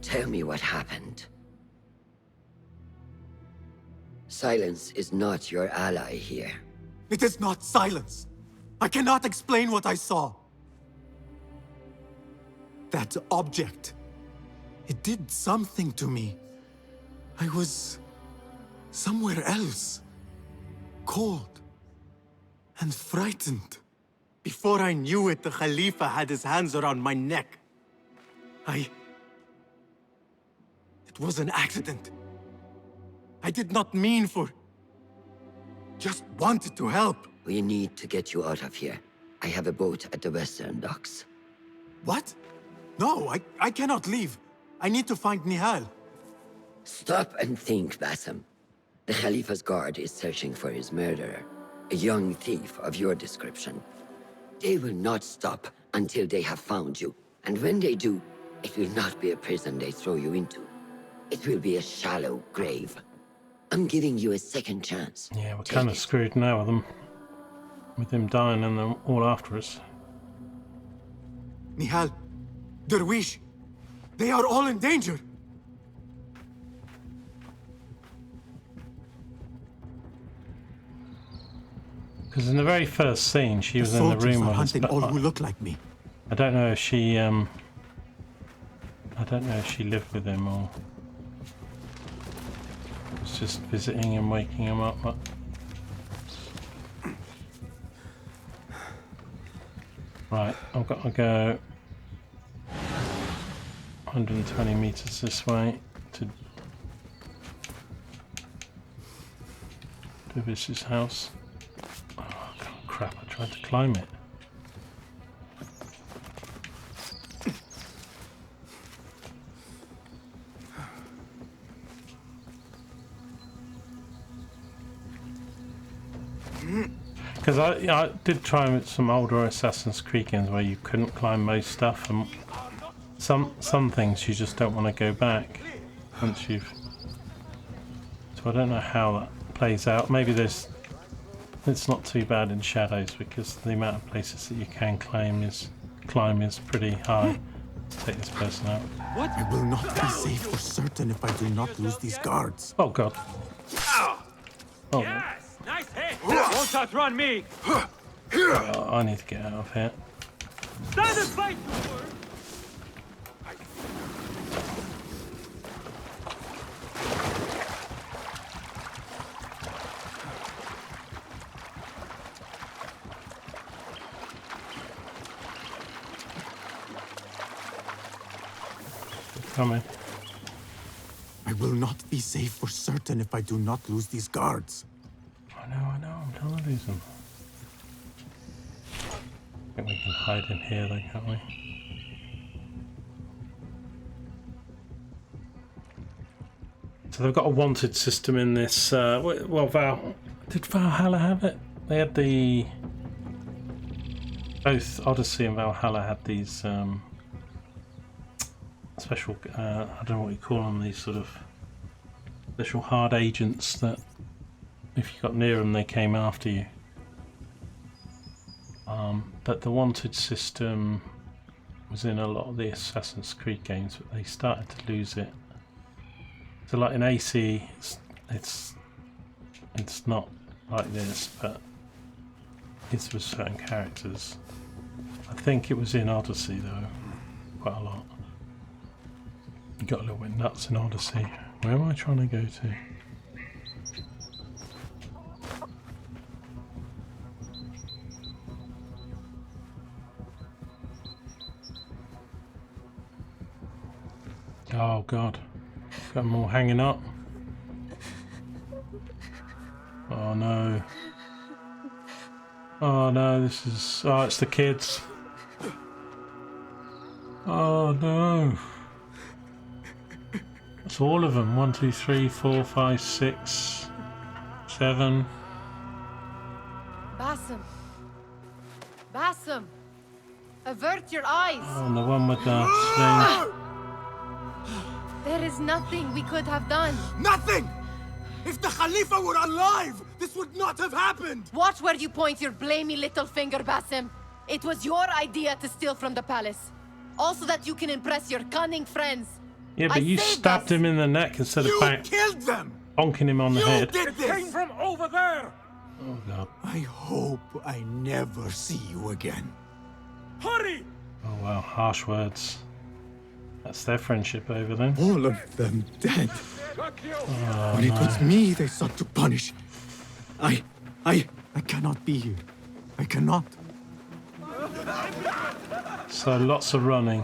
Tell me what happened. Silence is not your ally here. It is not silence. I cannot explain what I saw. That object. It did something to me. I was somewhere else. Cold and frightened. Before I knew it, the Khalifa had his hands around my neck. It was an accident. I did not mean for... Just wanted to help. We need to get you out of here. I have a boat at the western docks. What? No, I cannot leave. I need to find Nihal. Stop and think, Basim. The Khalifa's guard is searching for his murderer, a young thief of your description. They will not stop until they have found you. And when they do, it will not be a prison they throw you into. It will be a shallow grave. I'm giving you a second chance. Yeah, we're kind of screwed now with them. With him dying and them all after us. Nihal, Derwish, they are all in danger. Because in the very first scene, she was in the room with us, hunting but all who look like me. I don't know if she, I don't know if she lived with him or was just visiting and waking him up. But right, I've got to go 120 meters this way to Derwish's house. Oh crap! I tried to climb it. Because I did try with some older Assassin's Creed games where you couldn't climb most stuff, and some things you just don't want to go back once you've. So I don't know how that plays out. Maybe it's not too bad in Shadows because the amount of places that you can climb is pretty high. Let's take this person out. What? I will not be safe for certain if I do not lose these guards. Oh god. Oh. Yes! Nice hit! Won't outrun me! Oh, I need to get out of here. Stand and fight! Coming. I will not be safe for certain if I do not lose these guards. I know, I'm trying to lose them. I think we can hide in here though, can't we? So they've got a wanted system in this, well, did Valhalla have it? They had both Odyssey and Valhalla had these special, I don't know what you call them, these sort of special hard agents that if you got near them they came after you. But the wanted system was in a lot of the Assassin's Creed games, but they started to lose it. So like in AC, it's not like this, but it's with certain characters. I think it was in Odyssey though, quite a lot. You got a little bit nuts in Odyssey. Where am I trying to go to? Oh god, got them all hanging up. Oh no. Oh no, this is... oh, it's the kids. Oh no. That's all of them. 1, 2, 3, 4, 5, 6, 7. Basim. Basim. Avert your eyes. Oh, and the one with the thing. There is nothing we could have done. Nothing! If the Khalifa were alive, this would not have happened! Watch where you point your blamey little finger, Basim. It was your idea to steal from the palace. Also that you can impress your cunning friends. Yeah, but you stabbed him in the neck instead of killed them! bonking him on the head. Did this! It came from over there! Oh god. I hope I never see you again. Hurry! Oh wow, harsh words. That's their friendship over then. All of them dead. Oh, When it no. was me they sought to punish. I cannot be here. I cannot. So lots of running.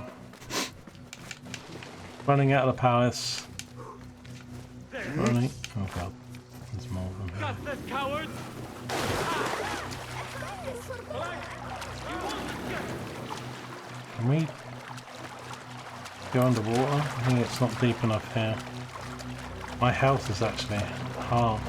Running out of the palace. Running. Oh god. There's more of them here. Gutless coward! Can we go underwater? I think it's not deep enough here. My health is actually half.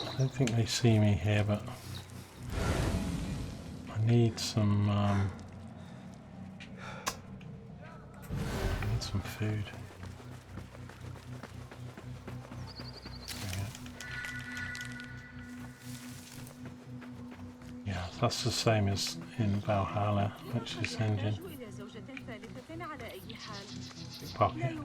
I don't think they see me here, but I need some food. Yeah, that's the same as in Valhalla, which is engine. Pocket.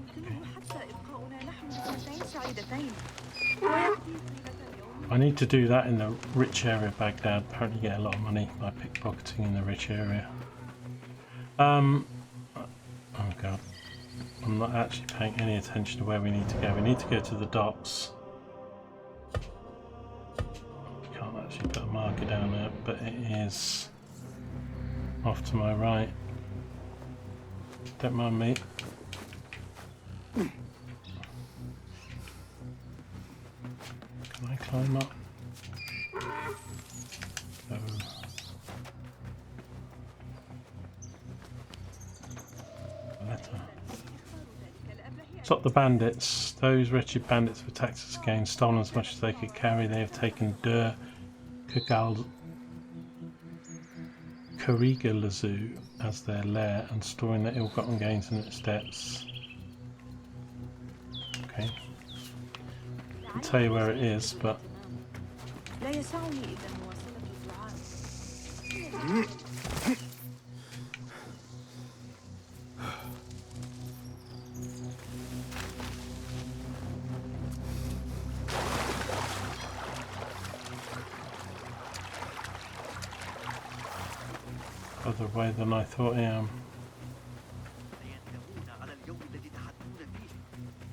I need to do that in the rich area of Baghdad. Apparently you get a lot of money by pickpocketing in the rich area. Oh god. I'm not actually paying any attention to where we need to go. We need to go to the docks. Can't actually put a marker down there, but it is off to my right. Don't mind me. Can I climb up? Oh. Letter. Stop the bandits. Those wretched bandits have attacked us again, stolen as much as they could carry. They have taken Dur Karigalazu as their lair and storing their ill-gotten gains in its depths. Okay. I'll tell you where it is, but other way than I thought I am.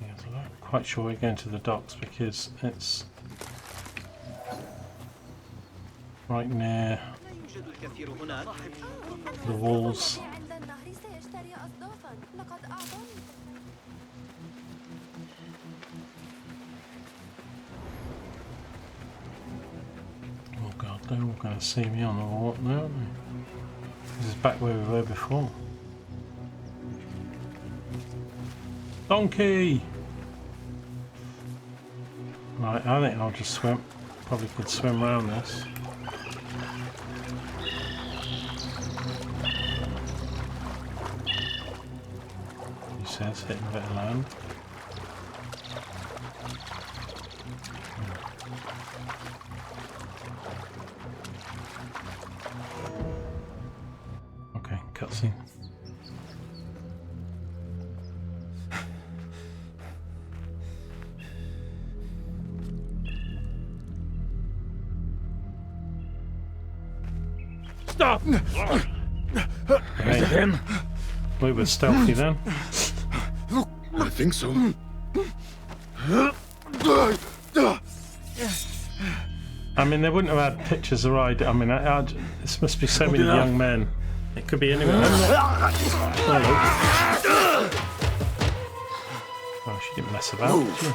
Yeah, so I'm not quite sure we're going to the docks because it's right near the walls. Oh god, they're all going to see me on the wall now, aren't they? This is back where we were before. Donkey! Right, I think I'll just swim. Probably could swim around this. He says, hitting a bit of land. Okay, cutscene. Stop! Hey, we were stealthy then. I think so. I mean, they wouldn't have had pictures or ID. I mean, this must be so many young men. It could be anywhere. Oh, she didn't mess about. Did she?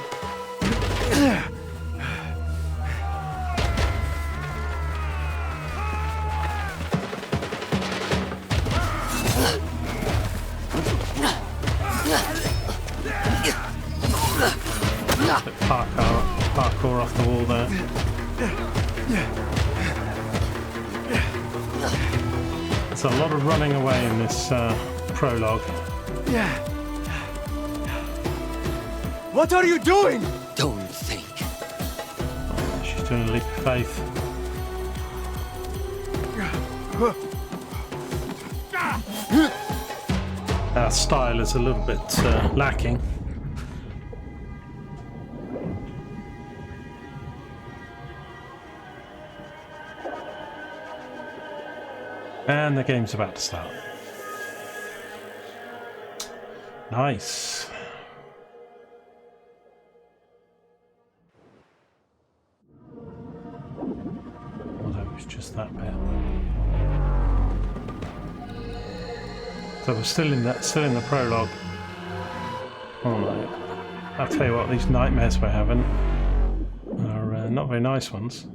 Parkour off the wall there. There's a lot of running away in this prologue. What are you doing? Don't think. Oh, she's doing a leap of faith. Our style is a little bit lacking. And the game's about to start. Nice. Although it was just that bit. So we're still in the prologue. Oh no. I'll tell you what, these nightmares we're having are not very nice ones.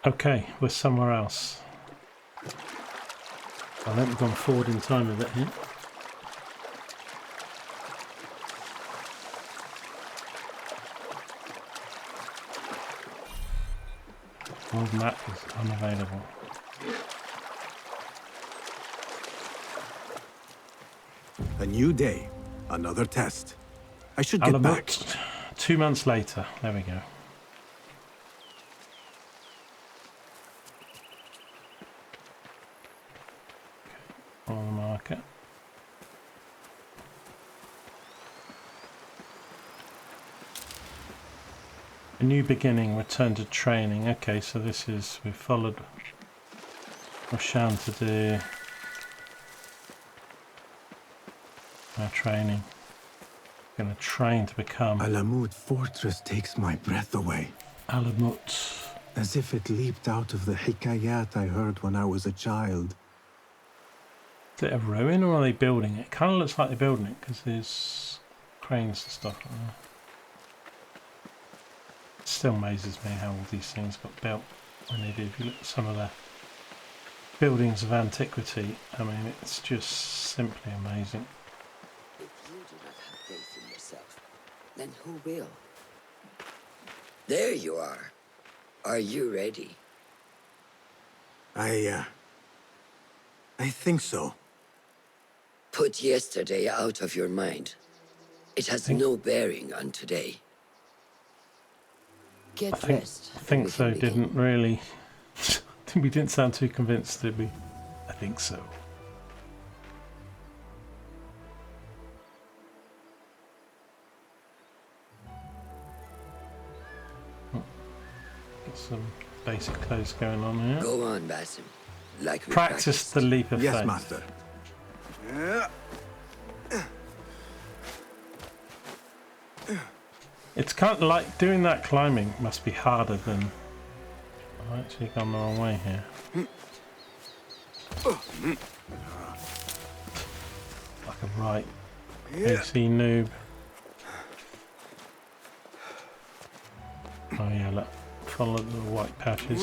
Okay, we're somewhere else. I think we've gone forward in time a bit here. World map is unavailable. A new day, another test. I should get back. 2 months later, there we go. On the market. A new beginning, return to training. Okay, so this is, we've followed Roshan to do our training. Going to train to become Alamut Fortress takes my breath away. Alamut. As if it leaped out of the hikayat I heard when I was a child. Is it a ruin or are they building it? It kind of looks like they're building it because there's cranes and stuff like that. It still amazes me how all these things got built when they did. If you look at some of the buildings of antiquity, I mean, it's just simply amazing. If you do not have faith in yourself, then who will? There you are. Are you ready? I think so. Put yesterday out of your mind. It has no bearing on today. Get rest. I think so didn't really... we didn't sound too convinced, did we? I think so. Get some basic clothes going on here. Go on, Basim. Like we Practice the leap of faith. Yes, master. It's kind of like doing that climbing must be harder than... I've actually gone the wrong way here. Like a right AC noob. Oh yeah, look. Follow the white patches.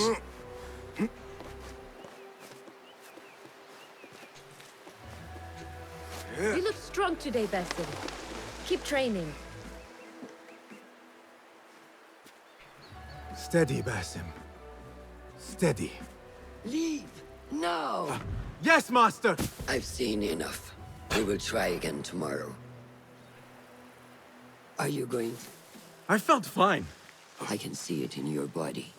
You look strong today, Basim. Keep training. Steady, Basim. Steady. Leave now. Yes, Master! I've seen enough. We will try again tomorrow. Are you going? I felt fine. I can see it in your body.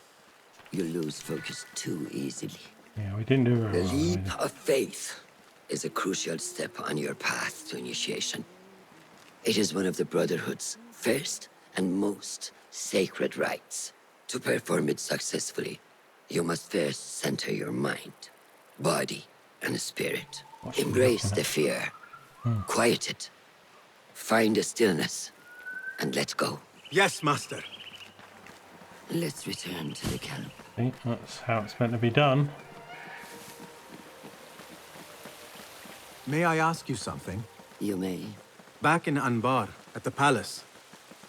You lose focus too easily. Yeah, we didn't do The very well. leap of faith is a crucial step on your path to initiation. It is one of the Brotherhood's first and most sacred rites. To perform it successfully, you must first center your mind, body, and spirit. Embrace the fear. Quiet it. Find a stillness. And let go. Yes, Master. Let's return to the camp. See, that's how it's meant to be done. May I ask you something? You may. Back in Anbar, at the palace,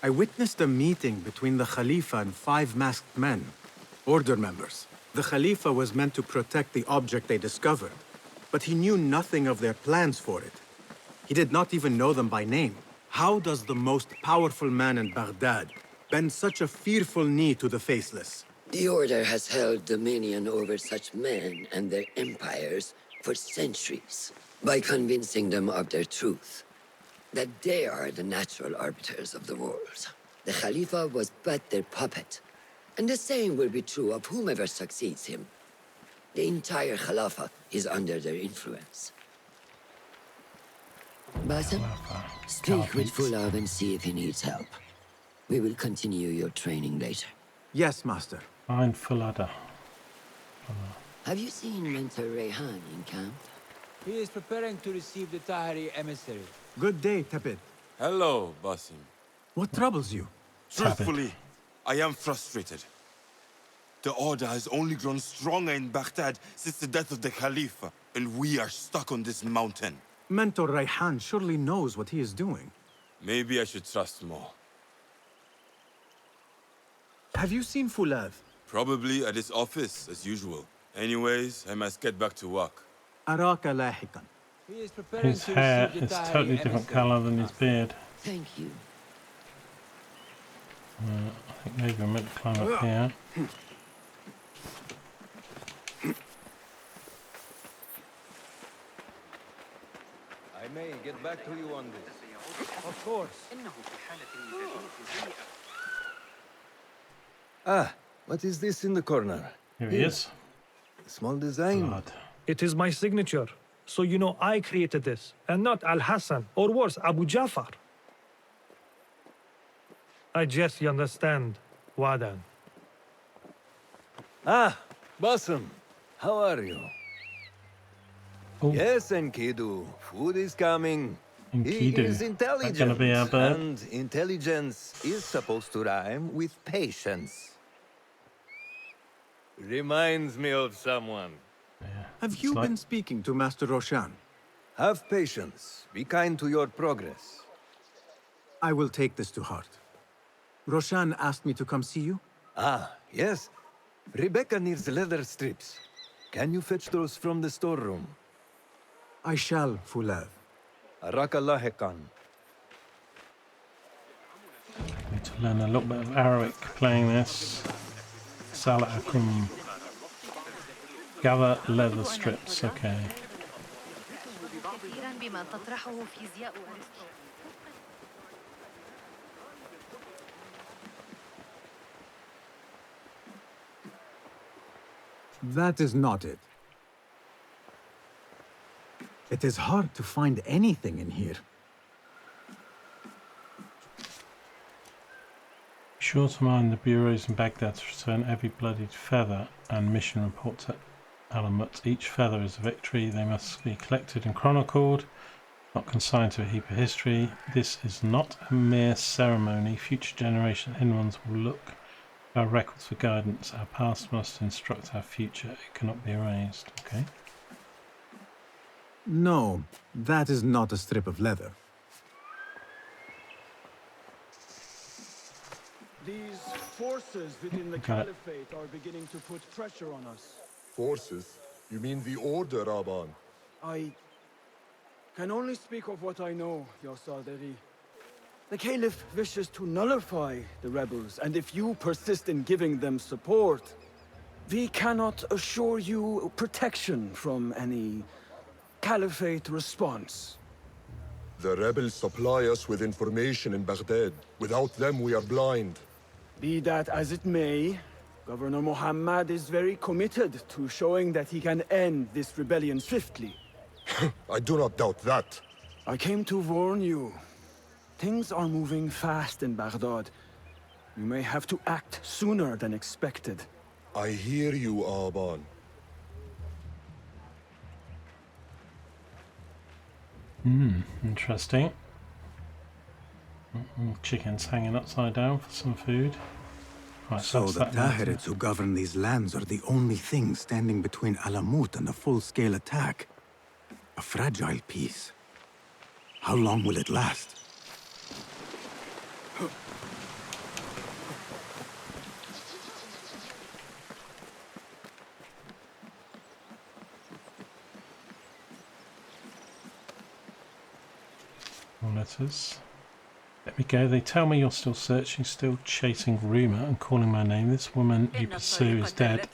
I witnessed a meeting between the Khalifa and 5 masked men, order members. The Khalifa was meant to protect the object they discovered, but he knew nothing of their plans for it. He did not even know them by name. How does the most powerful man in Baghdad bend such a fearful knee to the faceless? The Order has held dominion over such men and their empires for centuries by convincing them of their truth, that they are the natural arbiters of the world. The Khalifa was but their puppet, and the same will be true of whomever succeeds him. The entire Khalifa is under their influence. Basim, speak with Fulab and see if he needs help. We will continue your training later. Yes, Master. Find Fulada. Have you seen Mentor Rayhan in camp? He is preparing to receive the Tahiri emissary. Good day, Tabid. Hello, Basim. What troubles you? Truthfully, I am frustrated. The Order has only grown stronger in Baghdad since the death of the Khalifa, and we are stuck on this mountain. Mentor Rayhan surely knows what he is doing. Maybe I should trust more. Have you seen Fulav? Probably at his office, as usual. Anyways, I must get back to work. Araka lahikan. His hair is totally different colour than his beard. Thank you. I think maybe I'm meant to climb up here. I may get back to you on this. Of course. Ah, what is this in the corner? Here he is. Small design. Blood. It is my signature. So you know I created this, and not Al-Hassan, or worse, Abu Jafar. I guess you understand, Wadan. Ah, Basim. How are you? Ooh. Yes, Enkidu. Food is coming. Enkidu. He is intelligent. That's gonna be our bird. And intelligence is supposed to rhyme with patience. Reminds me of someone. Have you been speaking to Master Roshan? Have patience. Be kind to your progress. I will take this to heart. Roshan asked me to come see you? Ah, yes. Rebecca needs leather strips. Can you fetch those from the storeroom? I shall, Fulav. Arakalahekan. Need to learn a little bit of Arabic playing this. Salaakum. Gather leather strips, okay. That is not it. It is hard to find anything in here. Be sure to mind the bureaus in Baghdad to return every bloodied feather and mission report to Alamut. Each feather is a victory. They must be collected and chronicled, not consigned to a heap of history. This is not a mere ceremony. Future generations and ones will look at our records for guidance. Our past must instruct our future. It cannot be erased. Okay. No, that is not a strip of leather. These forces within the Caliphate are beginning to put pressure on us. Forces? You mean the Order, Aban? I Can only speak of what I know, Your Saderi. The Caliph wishes to nullify the rebels, and if you persist in giving them support, we cannot assure you protection from any Caliphate response. The rebels supply us with information in Baghdad. Without them, we are blind. Be that as it may, Governor Muhammad is very committed to showing that he can end this rebellion swiftly. I do not doubt that. I came to warn you. Things are moving fast in Baghdad. You may have to act sooner than expected. I hear you, Aban. Interesting. Chickens hanging upside down for some food. Right, so the Tahirids who govern these lands are the only thing standing between Alamut and a full-scale attack. A fragile peace. How long will it last? Letters. Let me go. They tell me you're still searching, still chasing rumour and calling my name. This woman you pursue is dead,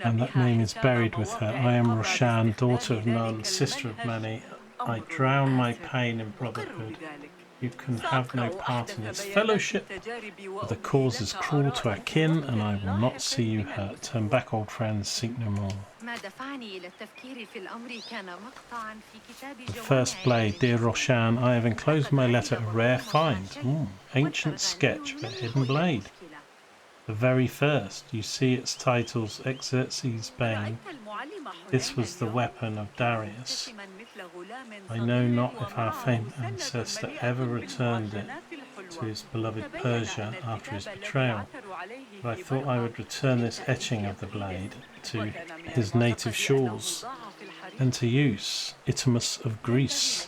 and that name is buried with her. I am Roshan, daughter of none, sister of many. I drown my pain in brotherhood. You can have no part in its fellowship. The cause is cruel to our kin, and I will not see you hurt. Turn back, old friends, seek no more. The first blade, dear Roshan, I have enclosed my letter a rare find. Ancient sketch of a hidden blade. The very first. You see its titles, Xerxes' Bane. This was the weapon of Darius. I know not if our famed ancestor ever returned it to his beloved Persia after his betrayal, but I thought I would return this etching of the blade to his native shores and to use, Itamus of Greece.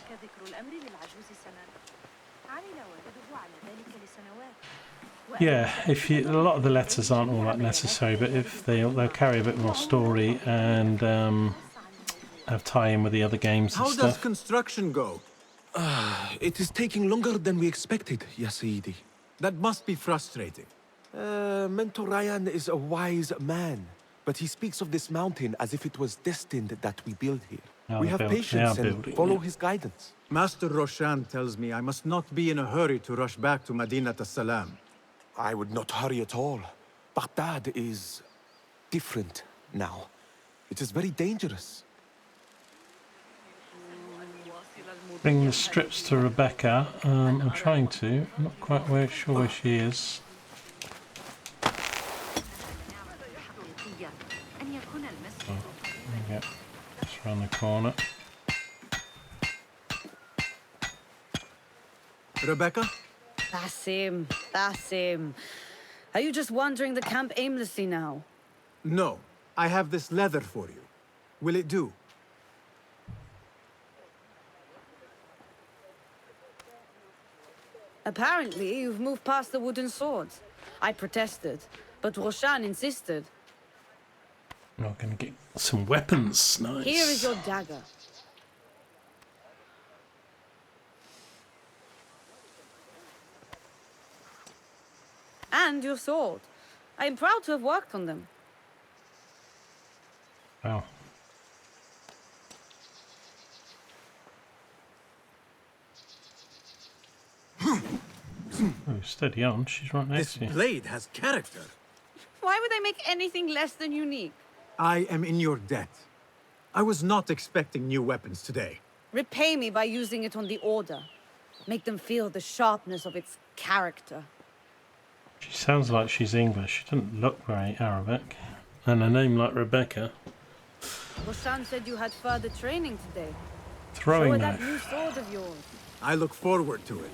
Yeah, a lot of the letters aren't all that necessary, but if they'll carry a bit more story and have tie-in with the other games and How stuff. does construction go? It is taking longer than we expected, Ya Sayyidi. That must be frustrating. Mentor Ryan is a wise man, but he speaks of this mountain as if it was destined that we build here. We have patience and follow his guidance. Master Roshan tells me I must not be in a hurry to rush back to Madinat as-Salam. I would not hurry at all. Baghdad is different now. It is very dangerous. Bring the strips to Rebecca. I'm trying to. I'm not quite sure where she is. Oh, there we go. Just around the corner. Rebecca? Basim. Are you just wandering the camp aimlessly now? No. I have this leather for you. Will it do? Apparently, you've moved past the wooden swords. I protested, but Roshan insisted. We're going to get some weapons. Nice. Here is your dagger. And your sword. I am proud to have worked on them. Wow. Oh, steady on. She's right next to you. This blade has character. Why would I make anything less than unique? I am in your debt. I was not expecting new weapons today. Repay me by using it on the Order. Make them feel the sharpness of its character. She sounds like she's English. She doesn't look very Arabic. And a name like Rebecca. Roshan said you had further training today. Throwing Show her knife. that new sword of yours. I look forward to it.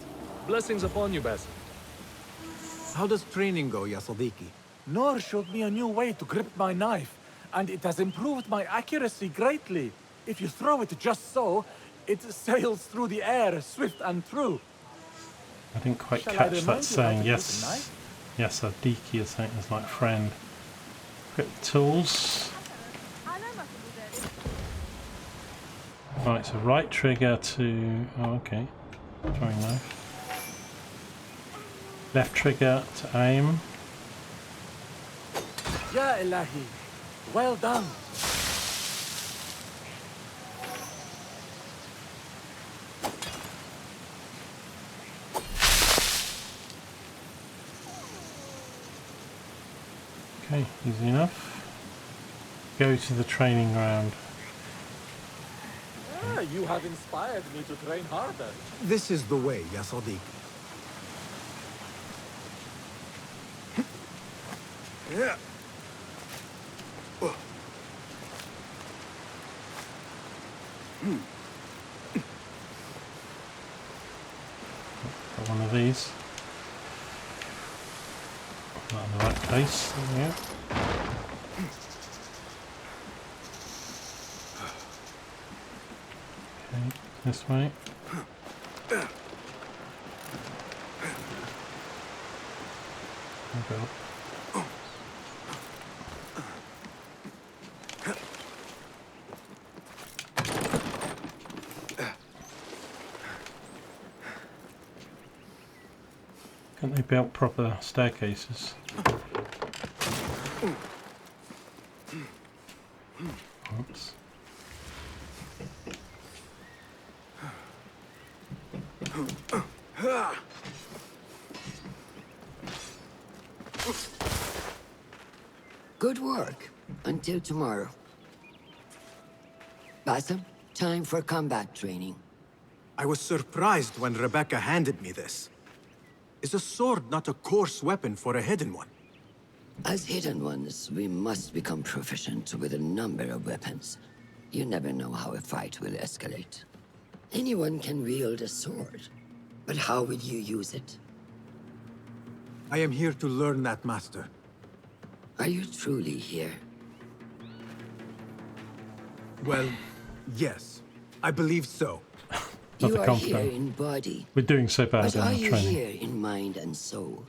Blessings upon you, Basim. How does training go, Ya Sadiqi? Noor showed me a new way to grip my knife, and it has improved my accuracy greatly. If you throw it just so, it sails through the air, swift and true. I didn't quite Shall I catch remind that you saying. how to use Yes. the knife? Yes, Adiki is saying it's like friend. Equip tools. Right, so right trigger to... Oh, okay. Throwing knife. Left trigger to aim. Ya Ilahi. Well done. Okay, easy enough. Go to the training ground. Ah, you have inspired me to train harder. This is the way, Ya Sadiq. Yeah. Got one of these. Not in the right place. There we go. Okay, this way. Go. Can't they build proper staircases? Oops. Good work. Until tomorrow. Basim, time for combat training. I was surprised when Rebecca handed me this. Is a sword not a coarse weapon for a hidden one? As hidden ones, we must become proficient with a number of weapons. You never know how a fight will escalate. Anyone can wield a sword, but how will you use it? I am here to learn that, Master. Are you truly here? Well, yes. I believe so. You are here in body. We're doing so bad But in are the you training. here in mind and soul?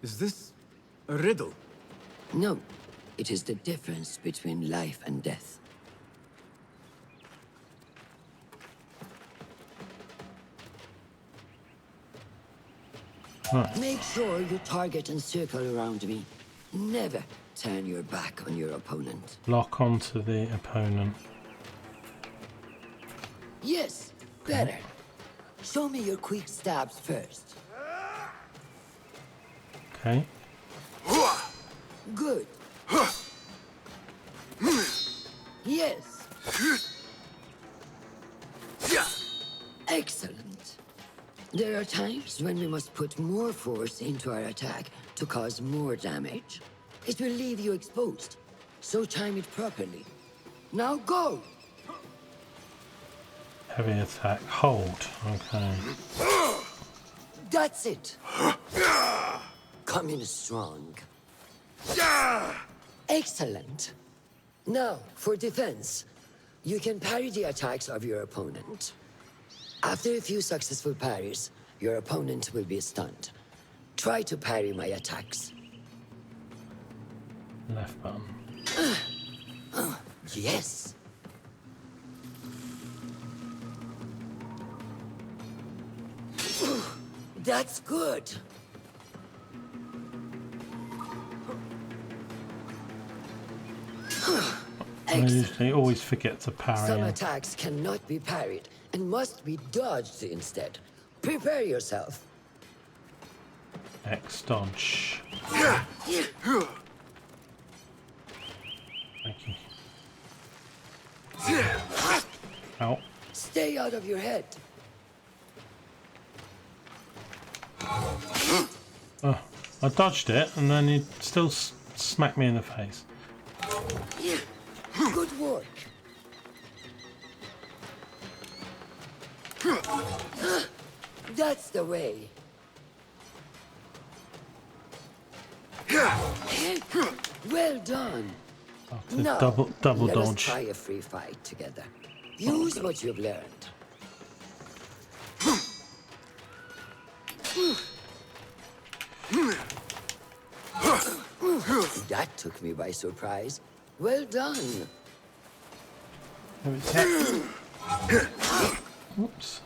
Is this a riddle? No. It is the difference between life and death. Right. Make sure you target and circle around me. Never turn your back on your opponent. Lock onto the opponent. Yes, better. Show me your quick stabs first. Okay. Good. Yes. Excellent. There are times when we must put more force into our attack to cause more damage. It will leave you exposed, so time it properly. Now go! Heavy attack. Hold. Okay. That's it. Come in strong. Excellent. Now, for defense, you can parry the attacks of your opponent. After a few successful parries, your opponent will be stunned. Try to parry my attacks. Left button. Yes. That's good. I always forget to parry. Some attacks cannot be parried and must be dodged instead. Prepare yourself. X dodge. Thank you. Ow. Stay out of your head. Oh, I dodged it and then he still smacked me in the face. Good work. That's the way. Well done. Now, double let dodge. us try a free fight together. Use what you've learned. That took me by surprise. Well done. Oops.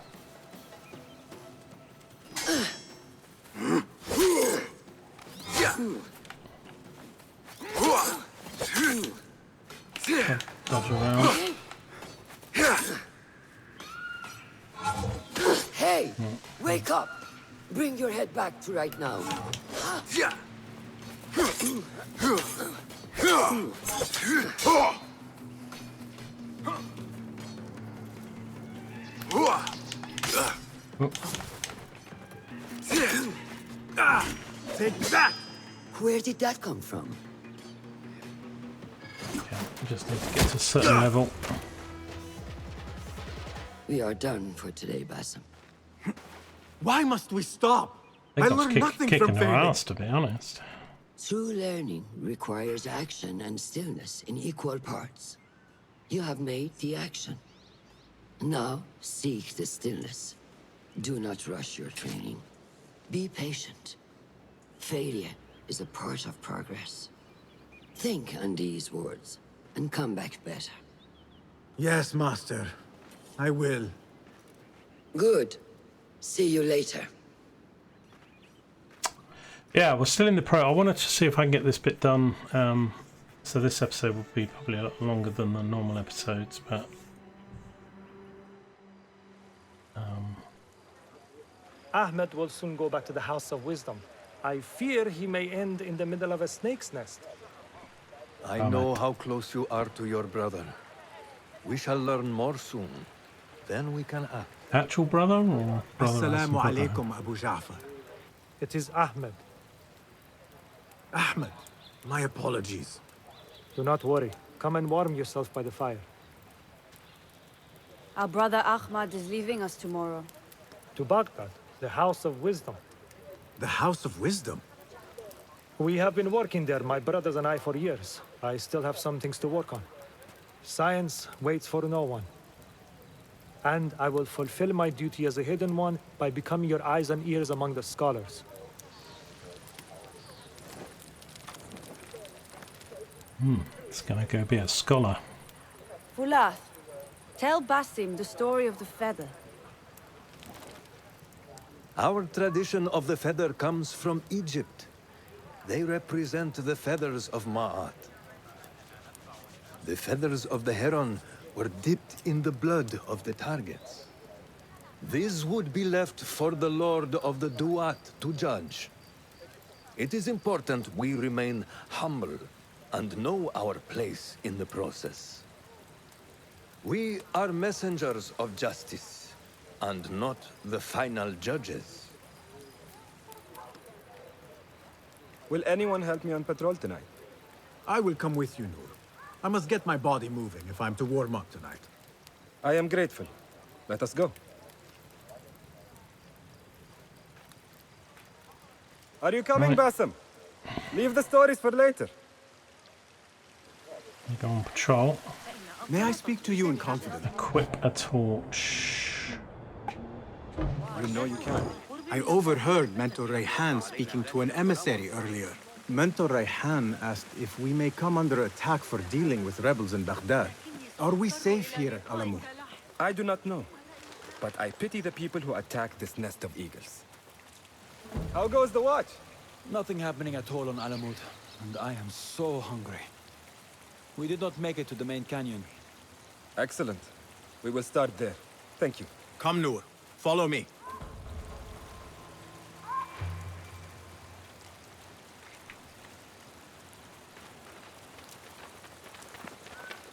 Dodge around. Hey! Wake up! Bring your head back to right now. Take that! Where did that come from? Okay, we just need to get to a certain level. We are done for today, Basim. Why must we stop? I I think I was learned nothing kicking from her failing. ass, to be honest. True learning requires action and stillness in equal parts. You have made the action. Now, seek the stillness. Do not rush your training. Be patient. Failure is a part of progress. Think on these words, and come back better. Yes, Master. I will. Good. See you later. Yeah, we're still in the pro. I wanted to see if I can get this bit done. So this episode will be probably a lot longer than the normal episodes, but Ahmed will soon go back to the House of Wisdom. I fear he may end in the middle of a snake's nest. I know how close you are to your brother. We shall learn more soon. Then we can act. Actual brother or brother? Assalamu alaikum, Abu Ja'far. It is Ahmed. Ahmed, my apologies. Do not worry. Come and warm yourself by the fire. Our brother Ahmad is leaving us tomorrow. To Baghdad, the House of Wisdom. The House of Wisdom? We have been working there, my brothers and I, for years. I still have some things to work on. Science waits for no one. And I will fulfill my duty as a hidden one by becoming your eyes and ears among the scholars. It's gonna go be a scholar. Fulath, tell Basim the story of the feather. Our tradition of the feather comes from Egypt. They represent the feathers of Ma'at. The feathers of the heron were dipped in the blood of the targets. These would be left for the Lord of the Duat to judge. It is important we remain humble and know our place in the process. We are messengers of justice, and not the final judges. Will anyone help me on patrol tonight? I will come with you, Noor. I must get my body moving if I'm to warm up tonight. I am grateful. Let us go. Are you coming, Basim? Leave the stories for later. You go on patrol. May I speak to you in confidence? Equip a torch. You know you can. I overheard Mentor Rayhan speaking to an emissary earlier. Mentor Rayhan asked if we may come under attack for dealing with rebels in Baghdad. Are we safe here at Alamut? I do not know, but I pity the people who attack this nest of eagles. How goes the watch? Nothing happening at all on Alamut, and I am so hungry. We did not make it to the main canyon. Excellent. We will start there. Thank you. Come, Noor. Follow me.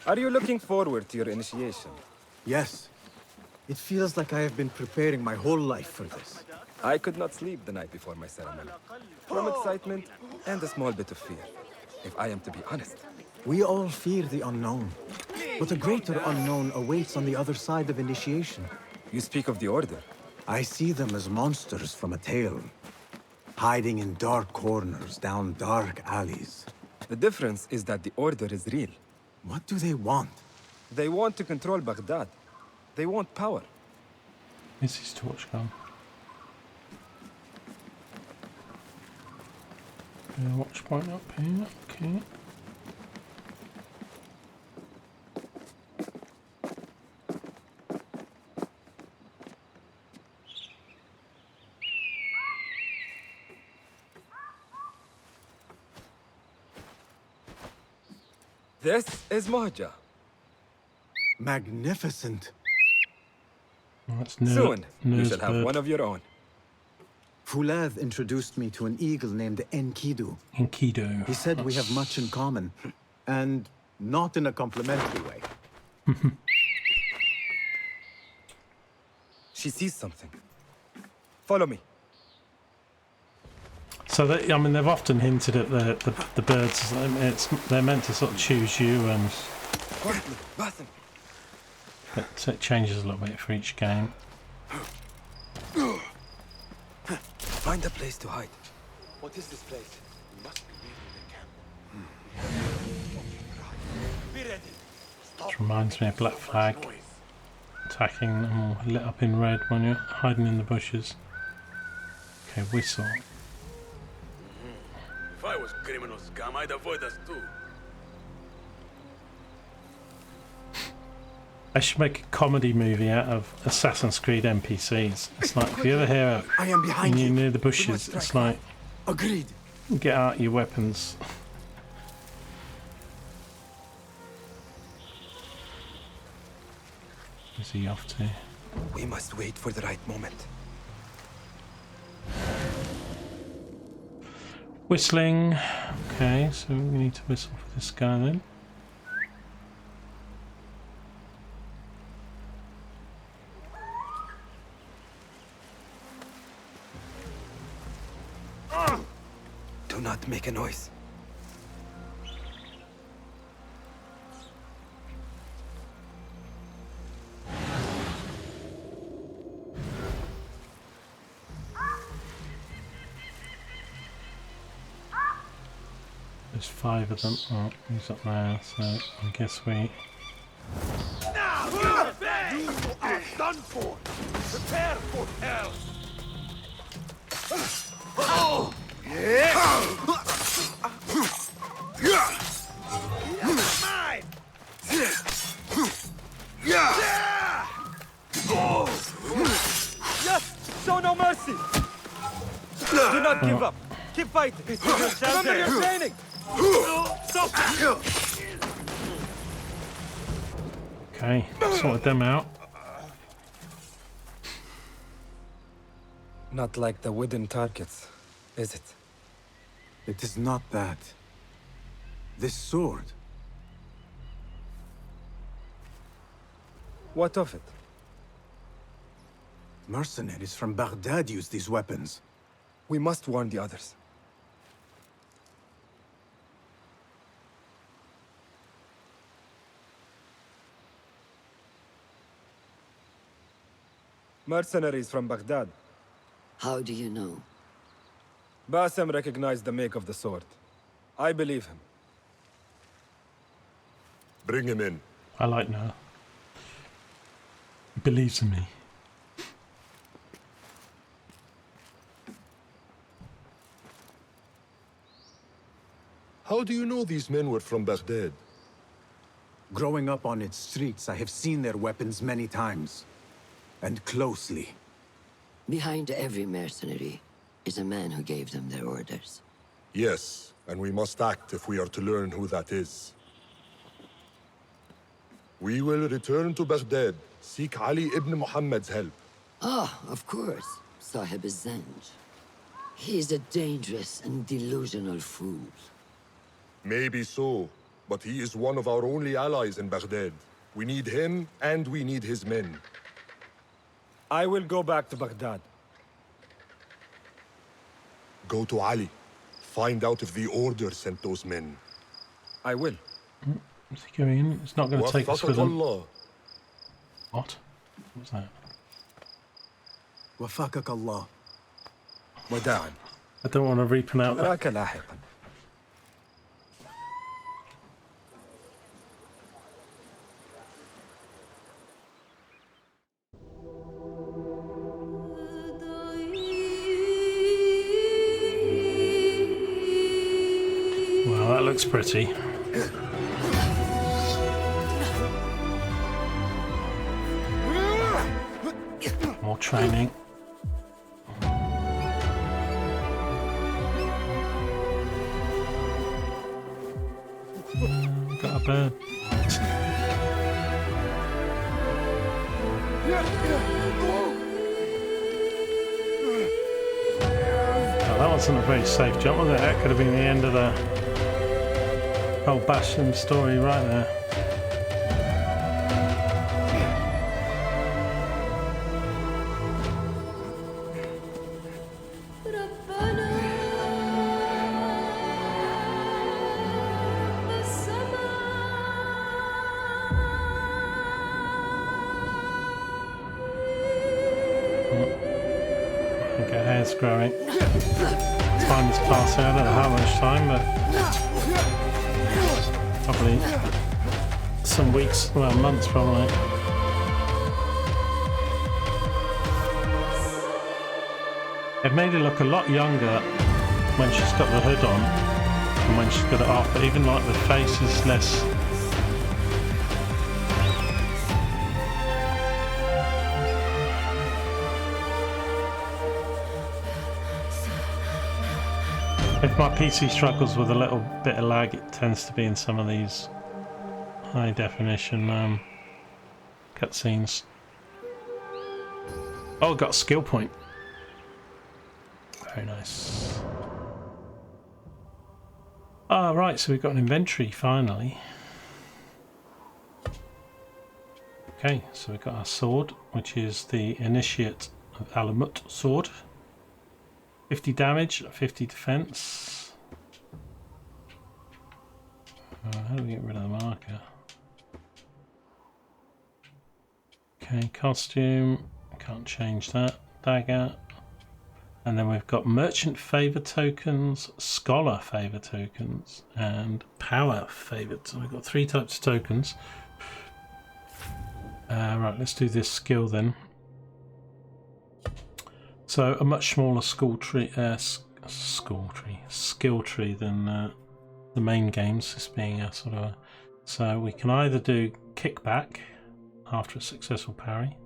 Are you looking forward to your initiation? Yes. It feels like I have been preparing my whole life for this. I could not sleep the night before my ceremony. From excitement and a small bit of fear, if I am to be honest. We all fear the unknown. But a greater unknown awaits on the other side of initiation. You speak of the Order. I see them as monsters from a tale, hiding in dark corners, down dark alleys. The difference is that the Order is real. What do they want? They want to control Baghdad. They want power. Is his torch gone? Watch point up here, okay. This is Mahja. Magnificent. That's Soon, you Nur's shall have bird. one of your own. Fulad introduced me to an eagle named Enkidu. Enkidu. He said we have much in common, and not in a complimentary way. She sees something. Follow me. So I mean, they've often hinted at the birds. They're meant to sort of choose you, and Quietly, Basim. it changes a little bit for each game. Find a place to hide. What is this place? We must be near the camp. Be ready. Which reminds me of Black Flag. Attacking them all lit up in red when you're hiding in the bushes. Okay, whistle. If I was criminal scum, I'd avoid us too. I should make a comedy movie out of Assassin's Creed NPCs. It's like if you ever hear I am behind when you're you. near the bushes, it's like Agreed. get out your weapons. Where's he off to? We must wait for the right moment. Whistling. Okay, so we need to whistle for this guy then. Do not make a noise. There's 5 of them. Oh, he's up there, so I guess we... You are done for! Prepare for hell! Oh! Mine! Yes! Show no mercy! Do not give up! Keep fighting! Remember your training! Stop! Okay, sorted them out. Not like the wooden targets, is it? It is not that. This sword. What of it? Mercenaries from Baghdad use these weapons. We must warn the others. Mercenaries from Baghdad. How do you know? Basim recognized the make of the sword. I believe him. Bring him in. I like Noah. He believes in me. How do you know these men were from Baghdad? Growing up on its streets, I have seen their weapons many times. And closely. Behind every mercenary is a man who gave them their orders. Yes, and we must act if we are to learn who that is. We will return to Baghdad, seek Ali ibn Muhammad's help. Ah, of course. Sahib is Zanj. He's a dangerous and delusional fool. Maybe so, but he is one of our only allies in Baghdad. We need him, and we need his men. I will go back to Baghdad. Go to Ali. Find out if the Order sent those men. I will. Is he going in? It's not going to take us with him. Allah. What? What's that? Wafakak Allah. Wada'an. I don't want to repronounce that. أراك لاحقا. Well, that looks pretty. More training. Got a bird. Oh, that wasn't a very safe jump, was it? That could have been the end of the whole Basim story right there. Hair's growing. Time is passing. I don't know how much time, but probably some weeks, well, months probably. It made her look a lot younger when she's got the hood on and when she's got it off, but even like the face is less. If my PC struggles with a little bit of lag, it tends to be in some of these high definition cutscenes. Oh, got a skill point. Very nice. Ah, right, so we've got an inventory finally. Okay, so we've got our sword, which is the Initiate of Alamut sword. 50 damage, 50 defense. How do we get rid of the marker? Okay, costume, can't change that. Dagger. And then we've got merchant favor tokens, scholar favor tokens, and power favor. So we've got 3 types of tokens. Right, let's do this skill then. So a much smaller skill tree than the main games. This being a sort of so we can either do kickback after a successful parry.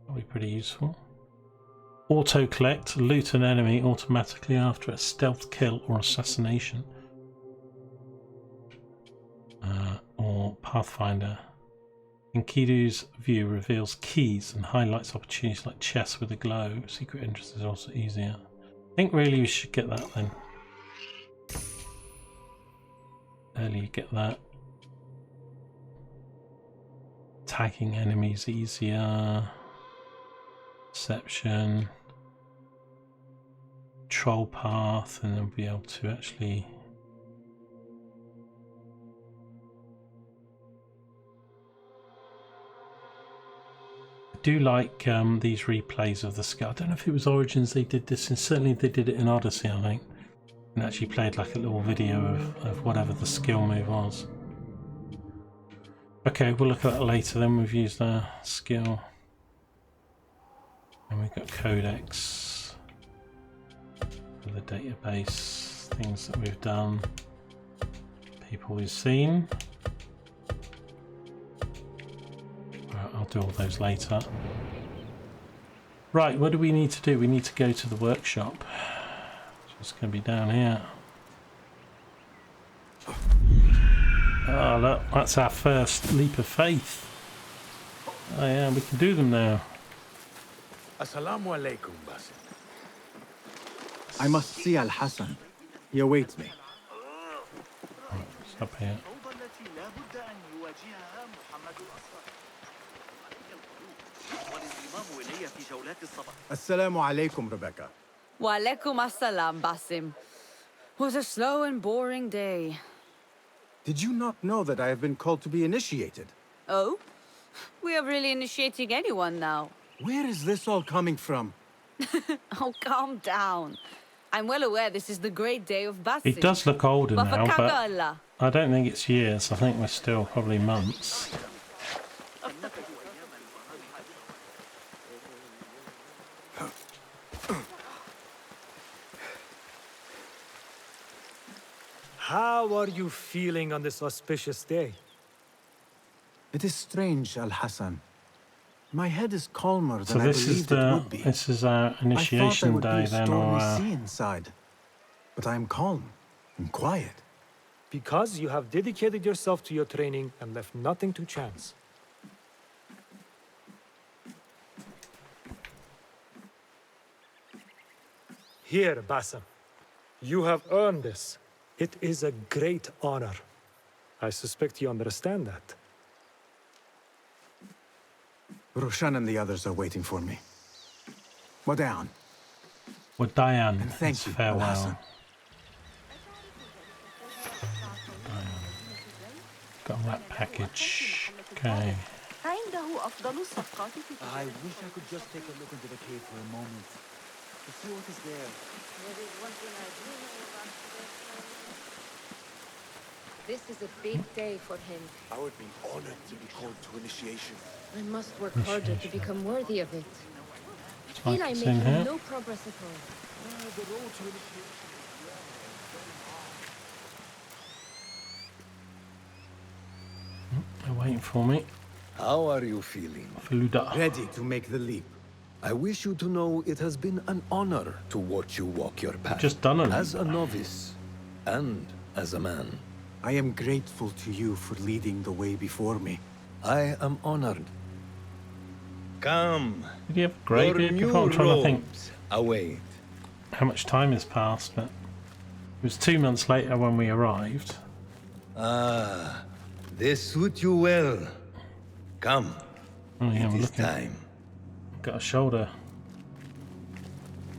That'll be pretty useful. Auto collect, loot an enemy automatically after a stealth kill or assassination. Or Pathfinder. Enkidu's view reveals keys and highlights opportunities like chests with a glow. Secret entrance is also easier. I think really we should get that then. Earlier get that. Tagging enemies easier. Perception. Troll path, and then be able to actually. I do like these replays of the skill. I don't know if it was Origins they did this, and certainly they did it in Odyssey, I think. And actually played like a little video of whatever the skill move was. Okay, we'll look at that later then. We've used our skill. And we've got codex for the database, things that we've done, people we've seen. I'll do all those later. Right, what do we need to do? We need to go to the workshop. It's going to be down here. Oh look, that's our first leap of faith. Oh yeah, we can do them now. Assalamu alaikum, Basim. I must see Al-Hassan. He awaits me. It's up here. Assalamu alaikum, Rebecca. Wa alaikum assalam, Basim. Was a slow and boring day. Did you not know that I have been called to be initiated? Oh? We are really initiating anyone now. Where is this all coming from? Oh, calm down. I'm well aware this is the great day of Basim. It does look older now, but Allah. I don't think it's years. I think we're still probably months. How are you feeling on this auspicious day? It is strange, Al-Hassan. My head is calmer So than I this is believed it would be. this is our initiation I thought day there then, would or be a stormy sea inside, but I am calm and quiet. Because you have dedicated yourself to your training and left nothing to chance. Here, Basim. You have earned this. It is a great honor. I suspect you understand that. Roshan and the others are waiting for me. Wadayan. Wadayan. And thank you, farewell. Hassan. Got a wrap package. Okay. I wish I could just take a look into the cave for a moment. To see what is there. This is a big day for him. I would be honored to be called to initiation. I must work harder to become worthy of it. I feel I'm It's in making here. no progress at all. The road to initiation. They're waiting for me. How are you feeling? Faluda. Ready to make the leap. I wish you to know it has been an honor to watch you walk your path. Just done it. As a novice and as a man. I am grateful to you for leading the way before me. I am honored. Come. Did you have a grey beard before? I'm trying to think await. how much time has passed, but it was 2 months later when we arrived. Ah, they suit you well. Come. Oh yeah, I'm it is looking. time. Got a shoulder.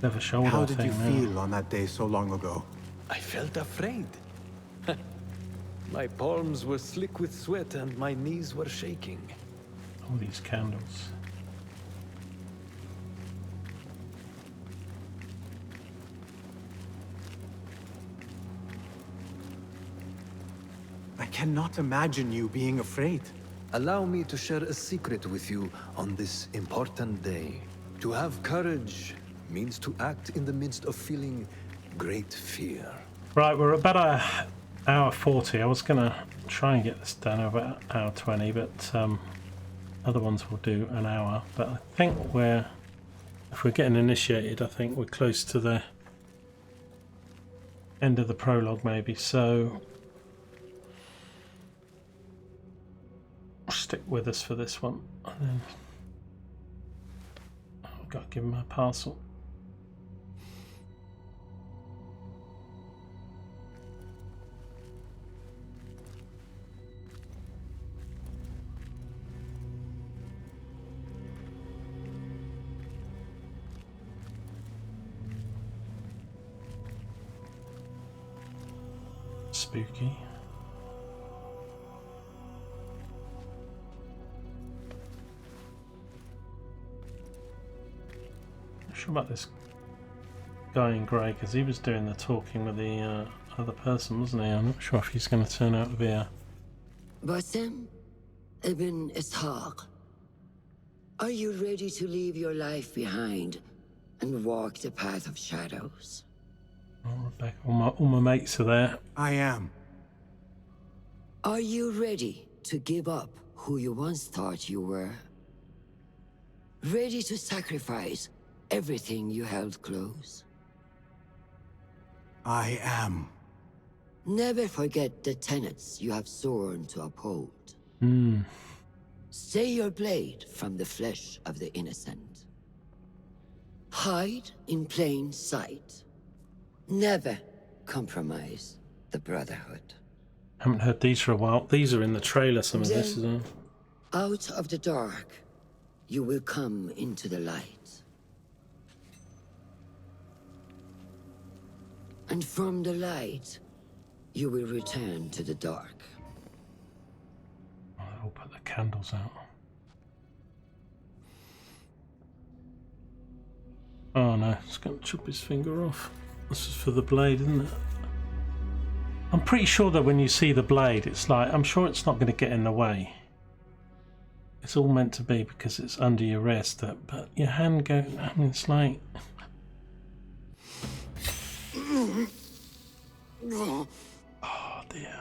Leather shoulder. How I did think, you now. feel on that day so long ago? I felt afraid. My palms were slick with sweat and my knees were shaking. All these candles. I cannot imagine you being afraid. Allow me to share a secret with you on this important day. To have courage means to act in the midst of feeling great fear. Right, we're about an hour 40. I was going to try and get this done over an hour 20, but other ones will do an hour. But I think if we're getting initiated, I think we're close to the end of the prologue maybe, so stick with us for this one. And then I've got to give him a parcel. Spooky. Not sure about this guy in grey because he was doing the talking with the other person, wasn't he? I'm not sure if he's going to turn out to be a... Basim Ibn Ishaq, are you ready to leave your life behind and walk the path of shadows? Oh, Rebecca, all my mates are there. I am. Are you ready to give up who you once thought you were? Ready to sacrifice everything you held close? I am. Never forget the tenets you have sworn to uphold. Stay your blade from the flesh of the innocent. Hide in plain sight. Never compromise the Brotherhood. Haven't heard these for a while. These are in the trailer, some of this as well. Out of the dark, you will come into the light. And from the light, you will return to the dark. I'll put the candles out. Oh no, it's going to chop his finger off. This is for the blade, isn't it? I'm pretty sure that when you see the blade, it's like, I'm sure it's not going to get in the way. It's all meant to be because it's under your wrist, but your hand goes, I mean, it's like... Oh dear.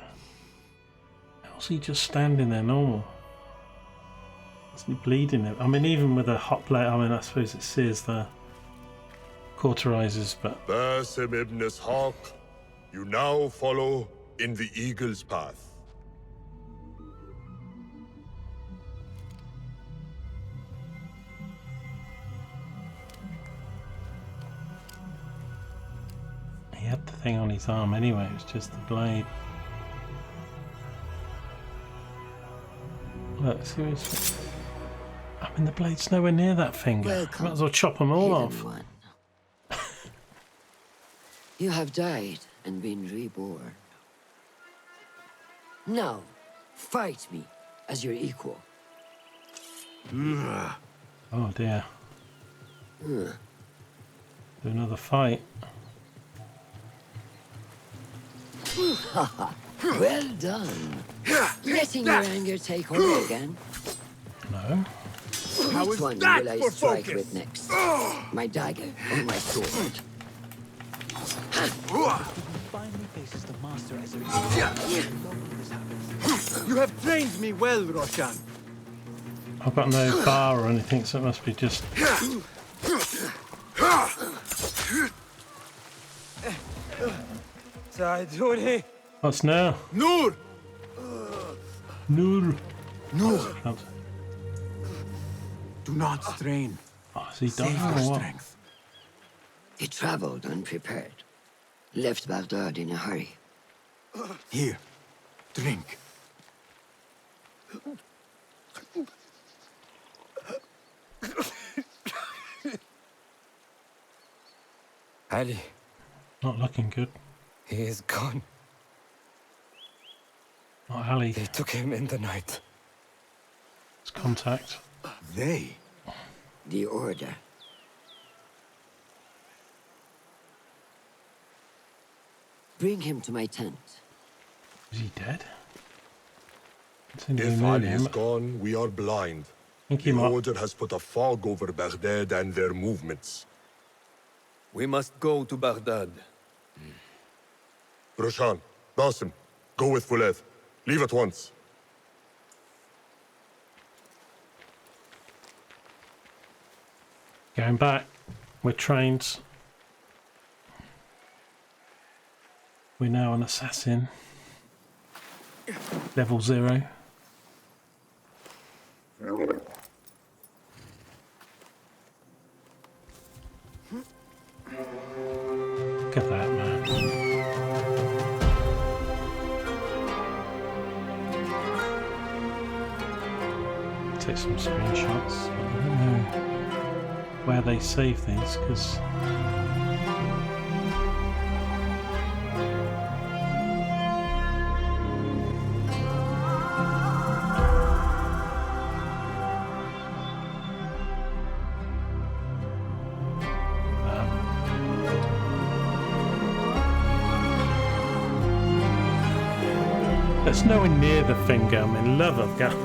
How's he just standing there normal? Is he bleeding? I mean, even with a hot blade, I mean, I suppose it sears the cauterizes, but... Basim Ibn Ishaq, you now follow in the Eagle's path. He had the thing on his arm anyway, it was just the blade. Look, seriously. I mean, the blade's nowhere near that finger. Welcome, Might as well chop them all hidden off. one. You have died and been reborn. Now, fight me as your equal. Oh dear. Do another fight. Well done. Letting your anger take over again. No. Which one will I strike with next? My dagger or my sword? Finally faces the master as a You have trained me well, Roshan. I've got no bar or anything, so it must be just... What's now? Nur! Nur. Nur! Do not strain. Oh, is he Save dying your or what? strength. He traveled unprepared. Left Baghdad in a hurry. Here, drink. Ali, Not looking good. he is gone. Not Ali. They took him in the night. It's contact. They? The Order. Bring him to my tent. Is he dead? If Ali is gone, we are blind. The Order has put a fog over Baghdad and their movements. We must go to Baghdad. Roshan, Basim, go with Fulad. Leave at once. Going back. We're trained. We're now an assassin. Level 0. Look at that, man. Take some screenshots. I don't know where they save these, because it's nowhere near the finger. I'm in love of that.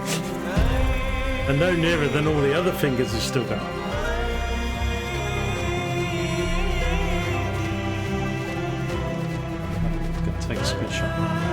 And no nearer than all the other fingers he's still got. Gonna take a screenshot now.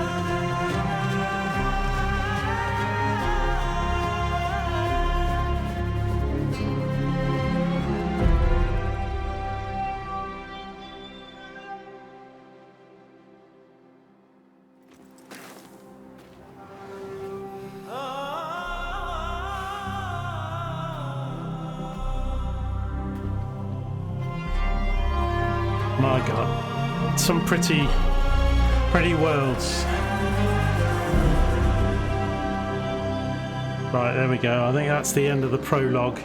My God, some pretty worlds. Right, there we go. I think that's the end of the prologue.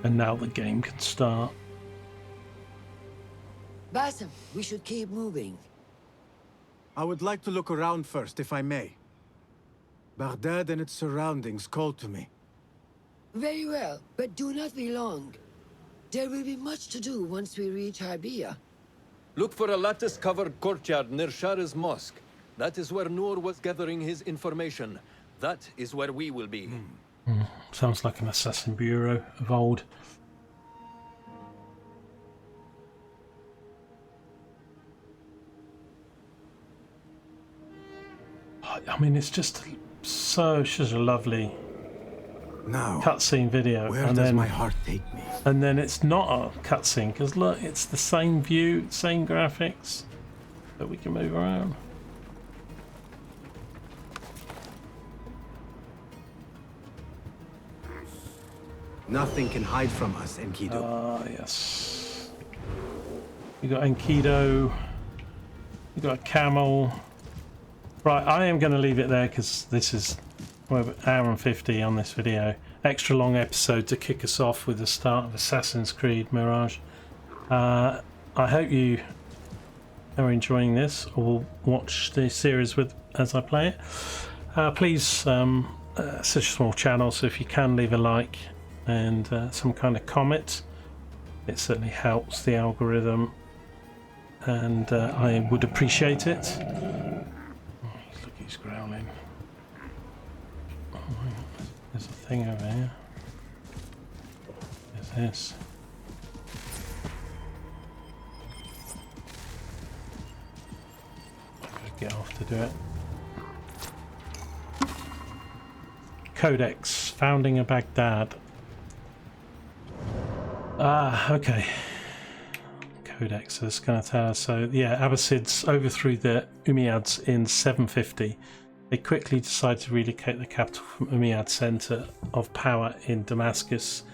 And now the game can start. Basim, we should keep moving. I would like to look around first, if I may. Baghdad and its surroundings call to me. Very well, but do not be long. There will be much to do once we reach Harbiya. Look for a lattice-covered courtyard near Shah's mosque. That is where Nur was gathering his information. That is where we will be. Sounds like an assassin bureau of old. I mean, it's just such a lovely Now, cutscene video, where and does then my heart take me? and then it's not a cutscene because look, it's the same view, same graphics, but we can move around. Nothing can hide from us, Enkidu. Ah, yes. You got Enkidu. You got a camel. Right, I am going to leave it there because this is an hour and 50 on this video. Extra long episode to kick us off with the start of Assassin's Creed Mirage. I hope you are enjoying this or will watch the series with as I play it. Please, such a small channel, so if you can leave a like and some kind of comment, it certainly helps the algorithm, and I would appreciate it. Oh, look, he's growling. Oh, there's a thing over here. There's this. I could get off to do it. Codex, founding of Baghdad. Ah, okay. Codex is going to tell us. So, yeah, Abbasids overthrew the Umayyads in 750. They quickly decided to relocate the capital from Umayyad centre of power in Damascus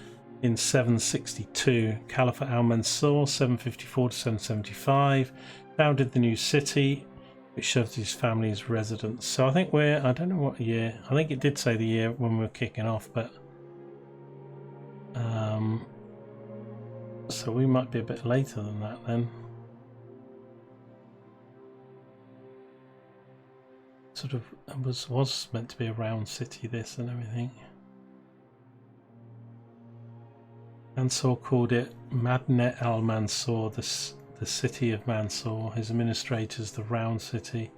in 762. Caliphate al-Mansur, 754 to 775, founded the new city, which served his family's residence. So I think I don't know what year. I think it did say the year when we were kicking off, but so we might be a bit later than that then. Sort of was meant to be a round city, this and everything. Mansur called it Madinat al-Mansur, the city of Mansur. His administrators, the round city.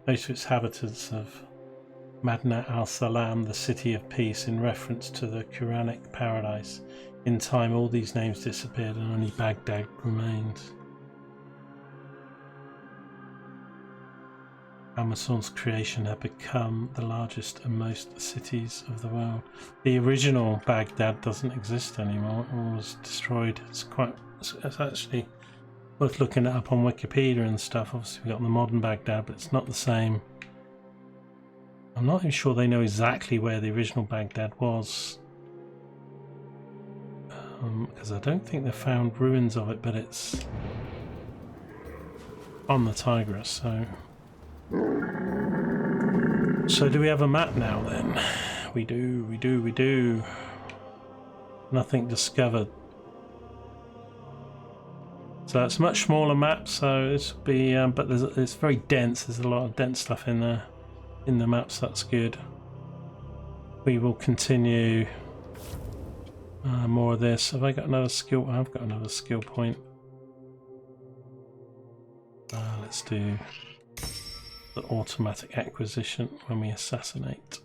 Most of its inhabitants of Madinat al-Salam, the city of peace, in reference to the Quranic paradise. In time, all these names disappeared and only Baghdad remained. Al-Mansur's creation had become the largest and most cities of the world. The original Baghdad doesn't exist anymore, or was destroyed. It's actually worth looking it up on Wikipedia and stuff. Obviously we've got the modern Baghdad, but it's not the same. I'm not even sure they know exactly where the original Baghdad was. Because I don't think they found ruins of it, but it's on the Tigris, so... So do we have a map now then? We do. Nothing discovered. So it's a much smaller map, so this will be, but it's very dense. There's a lot of dense stuff in there, in the map, so that's good. We will continue more of this. Have I got another skill? I've got another skill point. Let's do the automatic acquisition when we assassinate.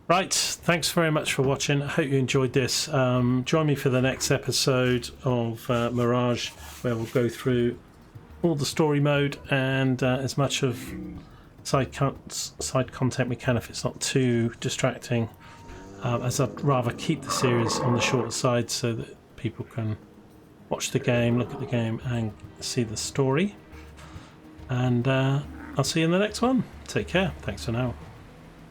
Right, thanks very much for watching. I hope you enjoyed this. Join me for the next episode of Mirage, where we'll go through all the story mode and as much of side content we can, if it's not too distracting, as I'd rather keep the series on the shorter side so that people can watch the game, look at the game and see the story. And I'll see you in the next one. Take care. Thanks for now.